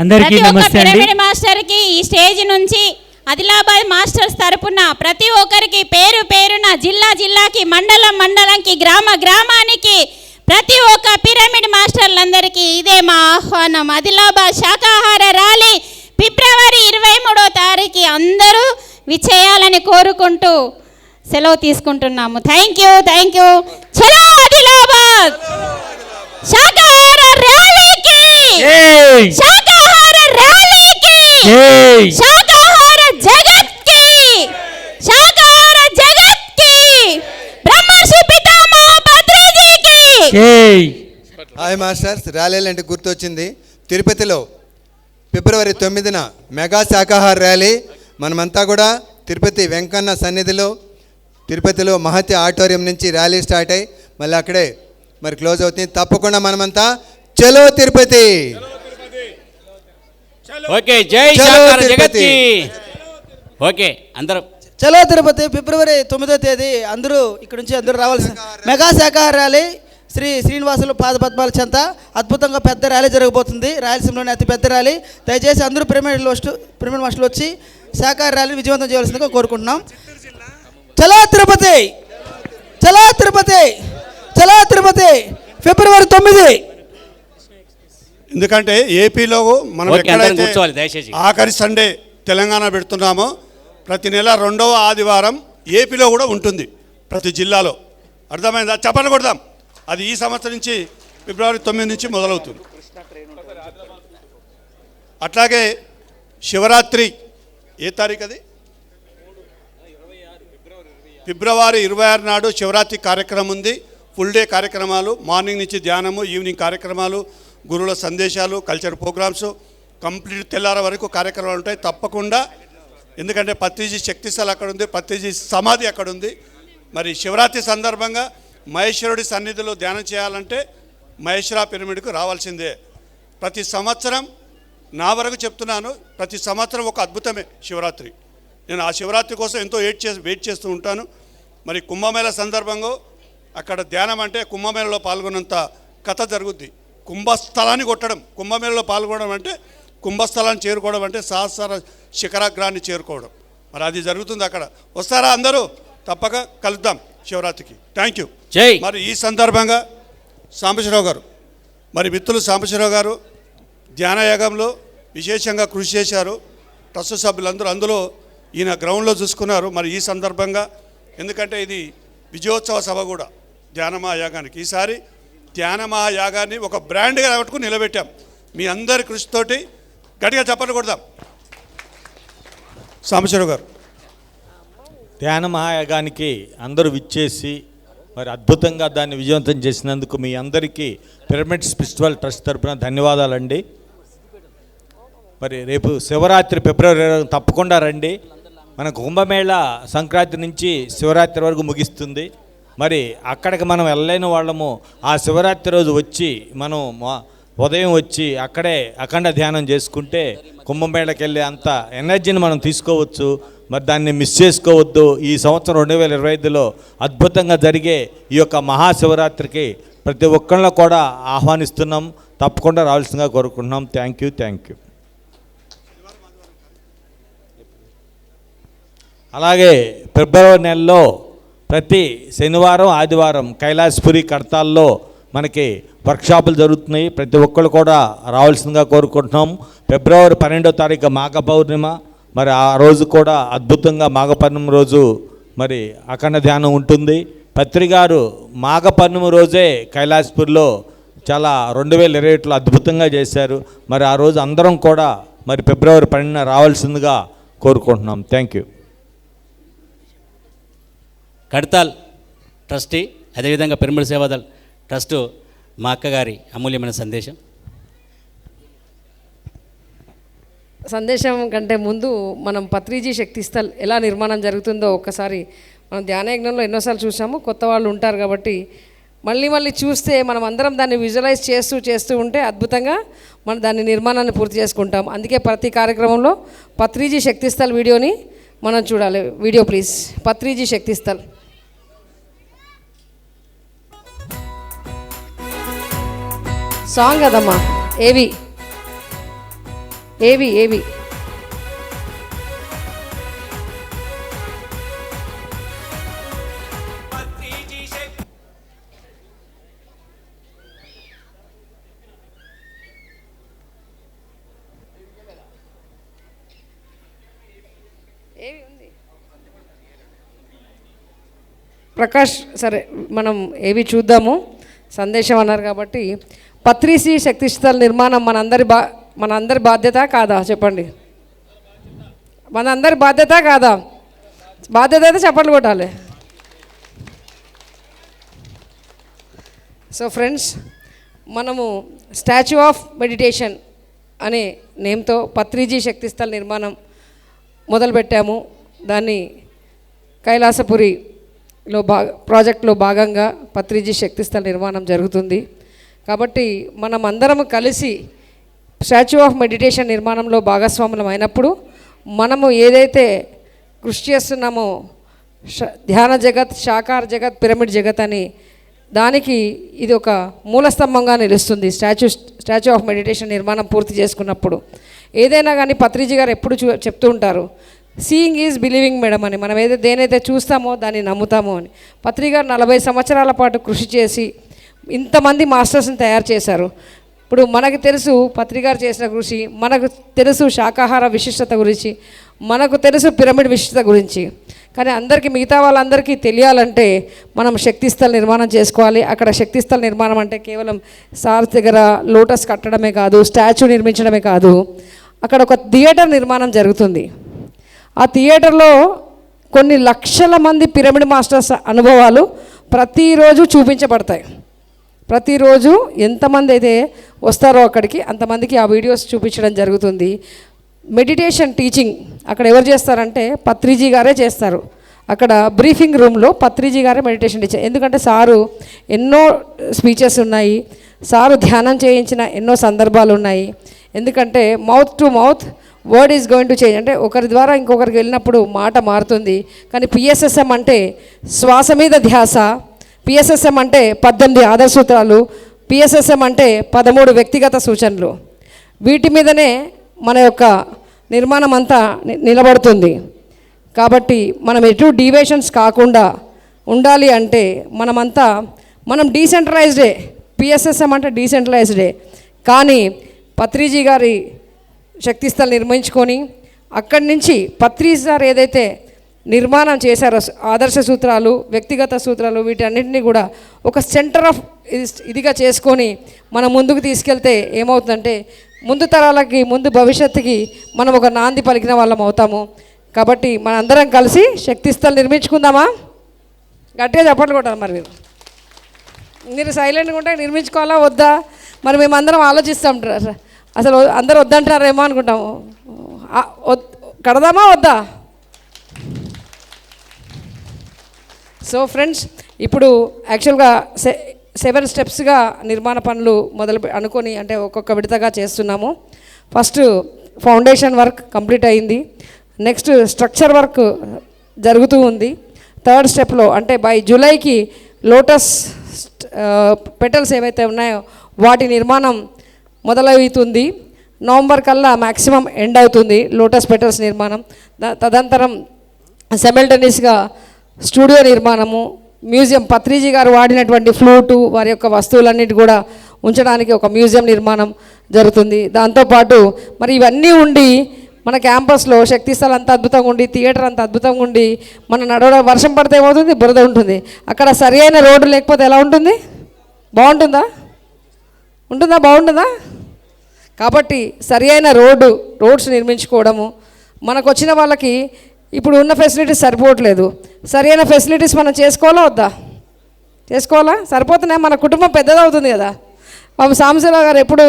Speaker 7: అందరికీ నమస్తే అండి. పిరమిడ్ మాస్టర్కి ఈ స్టేజ్ నుంచి ఆదిలాబాద్ మాస్టర్స్ తరపున ప్రతి ఒక్కరికి పేరు పేరున, జిల్లా జిల్లాకి, మండలం మండలంకి, గ్రామ గ్రామానికి ప్రతి ఒక్క పిరమిడ్ మాస్టర్లందరికీ ఇదే మా ఆహ్వానం. ఆదిలాబాద్ శాకాహార ర్యాలీ ఫిబ్రవరి 23వ తారీఖు అందరూ విచేయాలని కోరుకుంటూ సెలవు తీసుకుంటున్నాము. Thank you, thank you. చలో ఆదిలాబాద్. శాకాహార ర్యాలీకి, శాకాహార ర్యాలీకి, శాకాహార జగత్కి, శాకాహార జగత్కి, బ్రహ్మర్షి పితామహ పత్రిజీకి.
Speaker 20: హాయ్ మాస్టర్స్, ర్యాలీలు అంటే గుర్తొచ్చింది. తిరుపతిలో ఫిబ్రవరి 9న మెగా శాకాహార ర్యాలీ. మనమంతా కూడా తిరుపతి వెంకన్న సన్నిధిలో, తిరుపతిలో మహతి ఆడిటోరియం నుంచి ర్యాలీ స్టార్ట్ అయ్యి మళ్ళీ అక్కడే మరి క్లోజ్ అవుతుంది. తప్పకుండా మనమంతా చలో తిరుపతి.
Speaker 2: ఓకే, జై శాకాహార జగత్కి. ఓకే, అందరం
Speaker 11: చలో తిరుపతి. ఫిబ్రవరి 9వ తేదీ అందరూ ఇక్కడ నుంచి అందరూ రావాల్సిన మెగా శాఖాహార ర్యాలీ శ్రీ శ్రీనివాసులు పాదపద్మాల చెంత అద్భుతంగా పెద్ద ర్యాలీ జరగబోతుంది. రాయలసీమలోని అతి పెద్ద ర్యాలీ. దయచేసి అందరూ పిరమిడ్ మాస్టర్లు వచ్చి శాఖాహార ర్యాలీని విజయవంతం చేయవలసిందిగా కోరుకుంటున్నాం. చలో తిరుపతి, చలో తిరుపతి, చలో తిరుపతి. ఫిబ్రవరి 9.
Speaker 1: ఎందుకంటే ఏపీలో మనం
Speaker 2: ఓకే, అందరం
Speaker 1: ఎక్కడైతే
Speaker 2: కూర్చోవాలి దయచేసి.
Speaker 1: ఆఖరి సండే తెలంగాణ పెడుతున్నామో ప్రతి నెల 2వ ఆదివారం ఏపీలో కూడా ఉంటుంది, ప్రతి జిల్లాలో. అర్థమైందా? చెప్పలు కొడదాం. అది ఈ సంవత్సరం నుంచి ఫిబ్రవరి 9 నుంచి మొదలవుతుంది. అట్లాగే శివరాత్రి ఏ తారీఖు అది? ఫిబ్రవరి 26 నాడు శివరాత్రి కార్యక్రమం ఉంది. ఫుల్ డే కార్యక్రమాలు, మార్నింగ్ నుంచి ధ్యానము, ఈవినింగ్ కార్యక్రమాలు, గురువుల సందేశాలు, కల్చర్ ప్రోగ్రామ్స్, కంప్లీట్ తెల్లార వరకు కార్యక్రమాలు ఉంటాయి తప్పకుండా. ఎందుకంటే పత్రిజీ శక్తిస్థల అక్కడ ఉంది, పత్రిజీ సమాధి అక్కడ ఉంది. మరి శివరాత్రి సందర్భంగా మహేశ్వరుడి సన్నిధిలో ధ్యానం చేయాలంటే మహేశ్వర పిరమిడ్కు రావాల్సిందే. ప్రతి సంవత్సరం నా వరకు చెప్తున్నాను, ప్రతి సంవత్సరం ఒక అద్భుతమే శివరాత్రి. నేను ఆ శివరాత్రి కోసం ఎంతో వెయిట్ చేస్తూ ఉంటాను. మరి కుంభమేళ సందర్భంగా అక్కడ ధ్యానం అంటే కుంభమేళలో పాల్గొన్నంత కథ జరుగుద్ది. కుంభస్థలాన్ని కొట్టడం, కుంభమేళలో పాల్గొనడం అంటే కుంభస్థలాన్ని చేరుకోవడం అంటే సహస్ర శిఖరాగ్రాన్ని చేరుకోవడం. మరి అది జరుగుతుంది అక్కడ. వస్తారా అందరూ? తప్పక కలుద్దాం శివరాత్రికి. Thank you. మరి ఈ సందర్భంగా సాంబశివరావు గారు, మరి మిత్రులు సాంబశివరావు గారు ధ్యానయాగంలో విశేషంగా కృషి చేశారు. ట్రస్ట్ సభ్యులందరూ అందులో ఈయన గ్రౌండ్లో చూసుకున్నారు. మరి ఈ సందర్భంగా ఎందుకంటే ఇది విజయోత్సవ సభ కూడా ధ్యాన మహాయాగానికి. ఈసారి ధ్యాన మహాయాగాన్ని ఒక బ్రాండ్గా పట్టుకుని నిలబెట్టాం. మీ అందరి కృషితోటి గట్టిగా చెప్పలు కొడదాం. సాంబశివరావు గారు.
Speaker 5: ధ్యాన మహాయాగానికి అందరూ విచ్చేసి మరి అద్భుతంగా దాన్ని విజయవంతం చేసినందుకు మీ అందరికీ పిరమిడ్ స్పిరిచువల్ ట్రస్ట్ తరపున ధన్యవాదాలండి. మరి రేపు శివరాత్రి ఫిబ్రవరి 20 తప్పకుండా రండి. మన కుంభమేళ సంక్రాంతి నుంచి శివరాత్రి వరకు ముగిస్తుంది. మరి అక్కడికి మనం వెళ్ళలేని వాళ్ళము ఆ శివరాత్రి రోజు వచ్చి మనం ఉదయం వచ్చి అక్కడే అఖండ ధ్యానం చేసుకుంటే కుంభమేళకి వెళ్ళే అంత ఎనర్జీని మనం తీసుకోవచ్చు. మరి దాన్ని మిస్ చేసుకోవద్దు. ఈ సంవత్సరం 2025లో అద్భుతంగా జరిగే ఈ యొక్క మహాశివరాత్రికి ప్రతి ఒక్కళ్ళని కూడా ఆహ్వానిస్తున్నాం. తప్పకుండా రావాల్సిందిగా కోరుకుంటున్నాం. Thank you, thank you. అలాగే ఫిబ్రవరి నెలలో ప్రతి శనివారం ఆదివారం కైలాసపురి కడతాల్లో మనకి వర్క్షాపులు జరుగుతున్నాయి. ప్రతి ఒక్కళ్ళు కూడా రావాల్సిందిగా కోరుకుంటున్నాం. ఫిబ్రవరి 12వ తారీఖు మాఘ పౌర్ణిమ. మరి ఆ రోజు కూడా అద్భుతంగా మాఘ పౌర్ణమి రోజు మరి అఖండ ధ్యానం ఉంటుంది. పత్రిగారు మాఘ పౌర్ణమి రోజే కైలాసపూర్లో చాలా 2021లో అద్భుతంగా చేశారు. మరి ఆ రోజు అందరం కూడా మరి ఫిబ్రవరి 12న రావాల్సిందిగా కోరుకుంటున్నాం. Thank you.
Speaker 2: కడతాల్ ట్రస్టీ, అదేవిధంగా పిరమిడ్ సేవాదల్ ట్రస్టు మా అక్కగారి అమూల్యమైన సందేశం.
Speaker 22: సందేశం కంటే ముందు మనం పత్రిజీ శక్తిస్థల్ ఎలా నిర్మాణం జరుగుతుందో ఒక్కసారి మనం ధ్యానయజ్ఞంలో ఎన్నోసార్లు చూసాము. కొత్త వాళ్ళు ఉంటారు కాబట్టి మళ్ళీ చూస్తే మనం అందరం దాన్ని విజువలైజ్ చేస్తూ ఉంటే అద్భుతంగా మనం దాని నిర్మాణాన్ని పూర్తి చేసుకుంటాం. అందుకే ప్రతి కార్యక్రమంలో పత్రిజీ శక్తిస్థల్ వీడియోని మనం చూడాలి. Video please. Patriji Shaktisthal. Song కదమ్మా. ఏవి ఏవి ఏవి ప్రకాష్, సరే మనం ఏవి చూద్దాము. సందేశం అన్నారు కాబట్టి పత్రిజీ శక్తిస్థల్ నిర్మాణం మనందరి బాధ్యత కాదా చెప్పండి? మనందరి బాధ్యత కాదా? బాధ్యత అయితే చప్పట్లు కొట్టాలి. సో ఫ్రెండ్స్, మనము స్టాచ్యూ ఆఫ్ మెడిటేషన్ అనే నేమ్తో పత్రిజీ శక్తిస్థల్ నిర్మాణం మొదలుపెట్టాము. దాన్ని కైలాసపురిలో ప్రాజెక్టులో భాగంగా పత్రిజీ శక్తిస్థల్ నిర్మాణం జరుగుతుంది. కాబట్టి మనం అందరం కలిసి స్టాచ్యూ ఆఫ్ మెడిటేషన్ నిర్మాణంలో భాగస్వాములం అయినప్పుడు మనము ఏదైతే కృషి చేస్తున్నామో ధ్యాన జగత్, సాకార జగత్, పిరమిడ్ జగత్ అని, దానికి ఇది ఒక మూలస్తంభంగా నిలుస్తుంది. స్టాచ్యూ ఆఫ్ మెడిటేషన్ నిర్మాణం పూర్తి చేసుకున్నప్పుడు ఏదైనా కానీ పత్రిజీ గారు ఎప్పుడు చెప్తూ ఉంటారు, సీయింగ్ ఈజ్ బిలీవింగ్ మేడం అని. మనం దేనైతే చూస్తామో దాన్ని నమ్ముతామో అని. పత్రిజీ గారు 40 సంవత్సరాల పాటు కృషి చేసి ఇంతమంది మాస్టర్స్ని తయారు చేశారు. ఇప్పుడు మనకు తెలుసు పత్రిజీ గారు చేసిన కృషి, మనకు తెలుసు శాకాహార విశిష్టత గురించి, మనకు తెలుసు పిరమిడ్ విశిష్టత గురించి. కానీ అందరికీ, మిగతా వాళ్ళందరికీ తెలియాలంటే మనం శక్తిస్థల్ నిర్మాణం చేసుకోవాలి. అక్కడ శక్తిస్థల్ నిర్మాణం అంటే కేవలం సార్ దగ్గర లోటస్ కట్టడమే కాదు, స్టాచ్యూ నిర్మించడమే కాదు, అక్కడ ఒక థియేటర్ నిర్మాణం జరుగుతుంది. ఆ థియేటర్లో కొన్ని లక్షల మంది పిరమిడ్ మాస్టర్స్ అనుభవాలు ప్రతిరోజు చూపించబడతాయి. ప్రతిరోజు ఎంతమంది అయితే వస్తారో అక్కడికి అంతమందికి ఆ వీడియోస్ చూపించడం జరుగుతుంది. మెడిటేషన్ టీచింగ్ అక్కడ ఎవరు చేస్తారంటే పత్రిజీ గారే చేస్తారు. అక్కడ బ్రీఫింగ్ రూమ్లో పత్రిజీ గారే మెడిటేషన్ టీచర్. ఎందుకంటే సారు ఎన్నో స్పీచెస్ ఉన్నాయి, సారు ధ్యానం చేయించిన ఎన్నో సందర్భాలు ఉన్నాయి. ఎందుకంటే mouth to mouth word is going to change. అంటే ఒకరి ద్వారా ఇంకొకరికి వెళ్ళినప్పుడు మాట మారుతుంది. కానీ పిఎస్ఎస్ఎం అంటే శ్వాస మీద ధ్యాస, పిఎస్ఎస్ఎం అంటే 18 ఆదర్శ సూత్రాలు, పిఎస్ఎస్ఎం అంటే 13 వ్యక్తిగత సూచనలు. వీటి మీదనే మన యొక్క నిర్మాణం అంతా నిలబడుతుంది. కాబట్టి మనం ఎటు డీవియేషన్స్ కాకుండా ఉండాలి అంటే మనం డీసెంట్రలైజ్డే. పిఎస్ఎస్ఎం అంటే డీసెంట్రలైజ్డే. కానీ పత్రిజీ గారి శక్తిస్థల్ నిర్మించుకొని అక్కడి నుంచి పత్రిజీ గారు ఏదైతే నిర్మాణం చేశారో ఆదర్శ సూత్రాలు, వ్యక్తిగత సూత్రాలు, వీటన్నిటిని కూడా ఒక సెంటర్ ఆఫ్ ఇదిగా చేసుకొని మనం ముందుకు తీసుకెళ్తే ఏమవుతుందంటే ముందు తరాలకి, ముందు భవిష్యత్తుకి మనం ఒక నాంది పలికిన వాళ్ళం అవుతాము. కాబట్టి మనందరం కలిసి శక్తిస్థల్ నిర్మించుకుందామా? గట్టిగా చప్పట్లు కొట్టాలి. మరి మీరు సైలెంట్గా ఉంటే నిర్మించుకోవాలా వద్దా? మరి మేమందరం ఆలోచిస్తాం, అసలు అందరూ వద్దంటారేమో అనుకుంటాము. కడదామా వద్దా? సో ఫ్రెండ్స్, ఇప్పుడు యాక్చువల్గా 7 స్టెప్స్గా నిర్మాణ పనులు అనుకొని అంటే ఒక్కొక్క విడతగా చేస్తున్నాము. ఫస్ట్ ఫౌండేషన్ వర్క్ కంప్లీట్ అయింది. నెక్స్ట్ స్ట్రక్చర్ వర్క్ జరుగుతూ ఉంది. 3rd స్టెప్లో అంటే బై జూలైకి లోటస్ పెటల్స్ ఏవైతే ఉన్నాయో వాటి నిర్మాణం మొదలవుతుంది. నవంబర్ కల్లా మ్యాక్సిమం ఎండ్ అవుతుంది లోటస్ పెటల్స్ నిర్మాణం. తదనంతరం సైమల్టేనియస్గా స్టూడియో నిర్మాణము, మ్యూజియం, పత్రిజీ గారు వాడినటువంటి ఫ్లూటు, వారి యొక్క వస్తువులన్నిటి కూడా ఉంచడానికి ఒక మ్యూజియం నిర్మాణం జరుగుతుంది. దాంతోపాటు మరి ఇవన్నీ ఉండి మన క్యాంపస్లో శక్తిస్థల్ అంత అద్భుతంగా ఉండి, థియేటర్ అంత అద్భుతంగా ఉండి, మన నడవడం వర్షం పడితే ఏమవుతుంది? బురద ఉంటుంది. అక్కడ సరి అయిన రోడ్డు లేకపోతే ఎలా ఉంటుంది? బాగుంటుందా? బాగుంటుందా? కాబట్టి సరి అయిన రోడ్స్ నిర్మించుకోవడము, మనకు వచ్చిన వాళ్ళకి ఇప్పుడు ఉన్న ఫెసిలిటీస్ సరిపోవట్లేదు. సరైన ఫెసిలిటీస్ మనం చేసుకోవాలా వద్దా? చేసుకోవాలా? సరిపోతున్నాయి. మన కుటుంబం పెద్దదవుతుంది కదా. సాంబశివరావు గారు ఎప్పుడు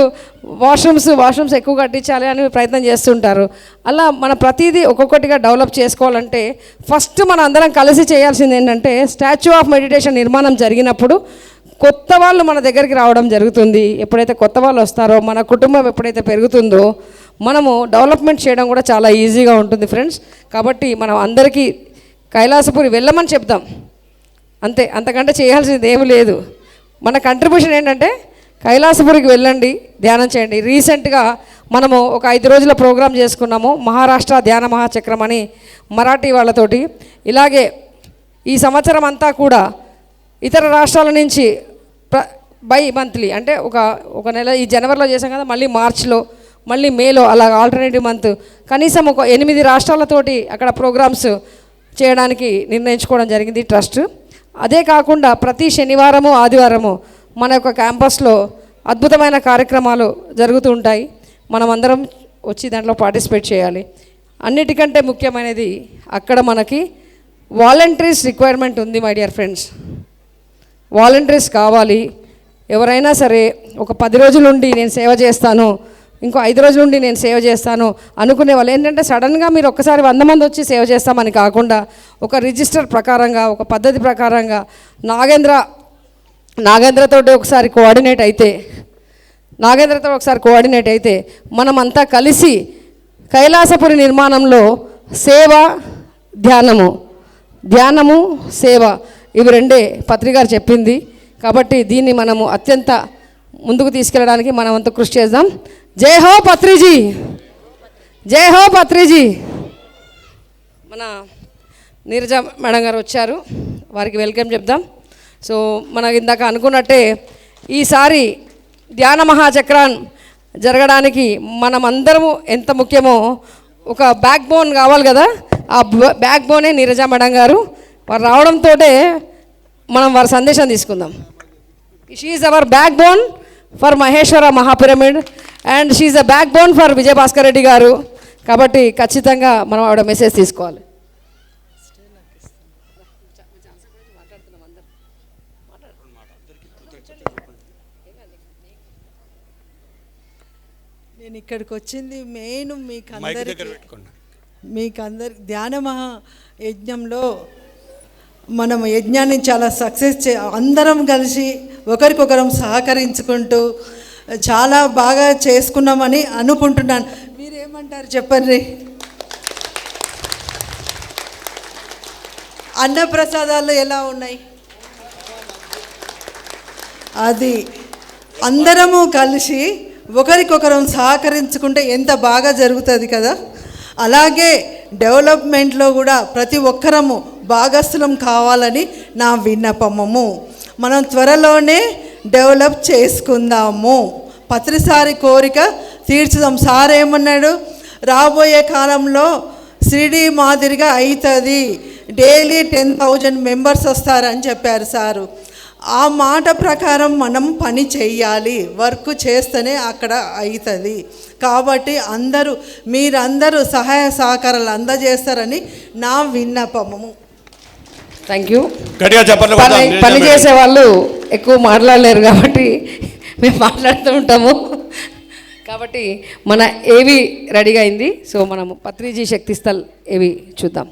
Speaker 22: వాష్రూమ్స్ ఎక్కువ కట్టించాలి అని ప్రయత్నం చేస్తుంటారు. అలా మన ప్రతిదీ ఒక్కొక్కటిగా డెవలప్ చేసుకోవాలంటే ఫస్ట్ మన అందరం కలిసి చేయాల్సింది ఏంటంటే స్టాచ్యూ ఆఫ్ మెడిటేషన్ నిర్మాణం జరిగినప్పుడు కొత్త వాళ్ళు మన దగ్గరికి రావడం జరుగుతుంది. ఎప్పుడైతే కొత్త వాళ్ళు వస్తారో, మన కుటుంబం ఎప్పుడైతే పెరుగుతుందో, మనము డెవలప్మెంట్ చేయడం కూడా చాలా ఈజీగా ఉంటుంది ఫ్రెండ్స్. కాబట్టి మనం అందరికీ కైలాసపురి వెళ్ళమని చెప్దాం అంతే, అంతకంటే చేయాల్సింది ఏమీ లేదు. మన కంట్రిబ్యూషన్ ఏంటంటే కైలాసపురికి వెళ్ళండి, ధ్యానం చేయండి. రీసెంట్గా మనము ఒక 5 రోజుల ప్రోగ్రాం చేసుకున్నాము, మహారాష్ట్ర ధ్యాన మహాచక్రం అని మరాఠీ వాళ్ళతోటి. ఇలాగే ఈ సంవత్సరం అంతా కూడా ఇతర రాష్ట్రాల నుంచి బై మంత్లీ అంటే ఒక నెల, ఈ జనవరిలో చేసాం కదా, మళ్ళీ మార్చ్లో, మళ్ళీ మేలో, అలా ఆల్టర్నేటివ్ మంత్ కనీసం ఒక 8 రాష్ట్రాలతోటి అక్కడ ప్రోగ్రామ్స్ చేయడానికి నిర్ణయించుకోవడం జరిగింది ట్రస్ట్. అదే కాకుండా ప్రతి శనివారము ఆదివారము మన యొక్క క్యాంపస్లో అద్భుతమైన కార్యక్రమాలు జరుగుతూ ఉంటాయి. మనం అందరం వచ్చి దాంట్లో పార్టిసిపేట్ చేయాలి. అన్నిటికంటే ముఖ్యమైనది అక్కడ మనకి వాలంటీర్స్ రిక్వైర్మెంట్ ఉంది మై డియర్ ఫ్రెండ్స్. వాలంటీర్స్ కావాలి. ఎవరైనా సరే ఒక 10 రోజుల నుండి నేను సేవ చేస్తాను, ఇంకో 5 రోజుల నుండి నేను సేవ చేస్తాను అనుకునే వాళ్ళు ఏంటంటే సడన్గా మీరు ఒక్కసారి 100 మంది వచ్చి సేవ చేస్తామని కాకుండా ఒక రిజిస్టర్ ప్రకారంగా, ఒక పద్ధతి ప్రకారంగా నాగేంద్రతో ఒకసారి కోఆర్డినేట్ అయితే మనమంతా కలిసి కైలాసపురి నిర్మాణంలో సేవ, ధ్యానము సేవ, ఇవి రెండే పత్రి గారు చెప్పింది. కాబట్టి దీన్ని మనము అత్యంత ముందుకు తీసుకెళ్ళడానికి మనమంతా కృషి చేద్దాం. జై హో పత్రిజీ, జై హో పత్రిజీ. మన నీరజ మేడం గారు వచ్చారు, వారికి వెల్కమ్ చెప్దాం. సో మనకు ఇందాక అనుకున్నట్టే ఈసారి ధ్యాన మహాచక్రాన్ జరగడానికి మనమందరము ఎంత ముఖ్యమో ఒక బ్యాక్ బోన్ కావాలి కదా, ఆ బ్యాక్ బోనే నీరజ మేడం గారు. వారు రావడంతో మనం వారి సందేశం తీసుకుందాం. She is our backbone for Maheshwara Maha Pyramid and she is a backbone for Vijayabhaskar Reddy garu. కాబట్టి ఖచ్చితంగా మనం ఆవిడ మెసేజ్ తీసుకోవాలి.
Speaker 12: నేను ఇక్కడికి వచ్చింది మెయిన్ మీకందరి ధ్యాన మహా యజ్ఞంలో మనం యజ్ఞాన్ని చాలా సక్సెస్ అందరం కలిసి ఒకరికొకరం సహకరించుకుంటూ చాలా బాగా చేసుకున్నామని అనుకుంటున్నాను. మీరేమంటారు చెప్పండి? అన్నప్రసాదాలు ఎలా ఉన్నాయి? అది అందరము కలిసి ఒకరికొకరం సహకరించుకుంటే ఎంత బాగా జరుగుతుంది కదా. అలాగే డెవలప్మెంట్లో కూడా ప్రతి ఒక్కరము భాగస్థులం కావాలని నా విన్నపము. మనం త్వరలోనే డెవలప్ చేసుకుందాము, పత్రిసారి కోరిక తీర్చుదాం. సార్ ఏమన్నాడు, రాబోయే కాలంలో సిడి మాదిరిగా అవుతుంది, డైలీ 10,000 మెంబర్స్ వస్తారని చెప్పారు సారు. ఆ మాట ప్రకారం మనం పని చేయాలి, వర్క్ చేస్తేనే అక్కడ అవుతుంది. కాబట్టి మీరందరూ సహాయ సహకారాలు అందజేస్తారని నా విన్నపము.
Speaker 22: Thank you. పని చేసే వాళ్ళు ఎక్కువ మాట్లాడలేరు కాబట్టి మేము మాట్లాడుతూ ఉంటాము. కాబట్టి మన ఏవి రెడీగా అయింది. సో మనము పత్రిజీ శక్తిస్థల్ ఏవి చూద్దాం.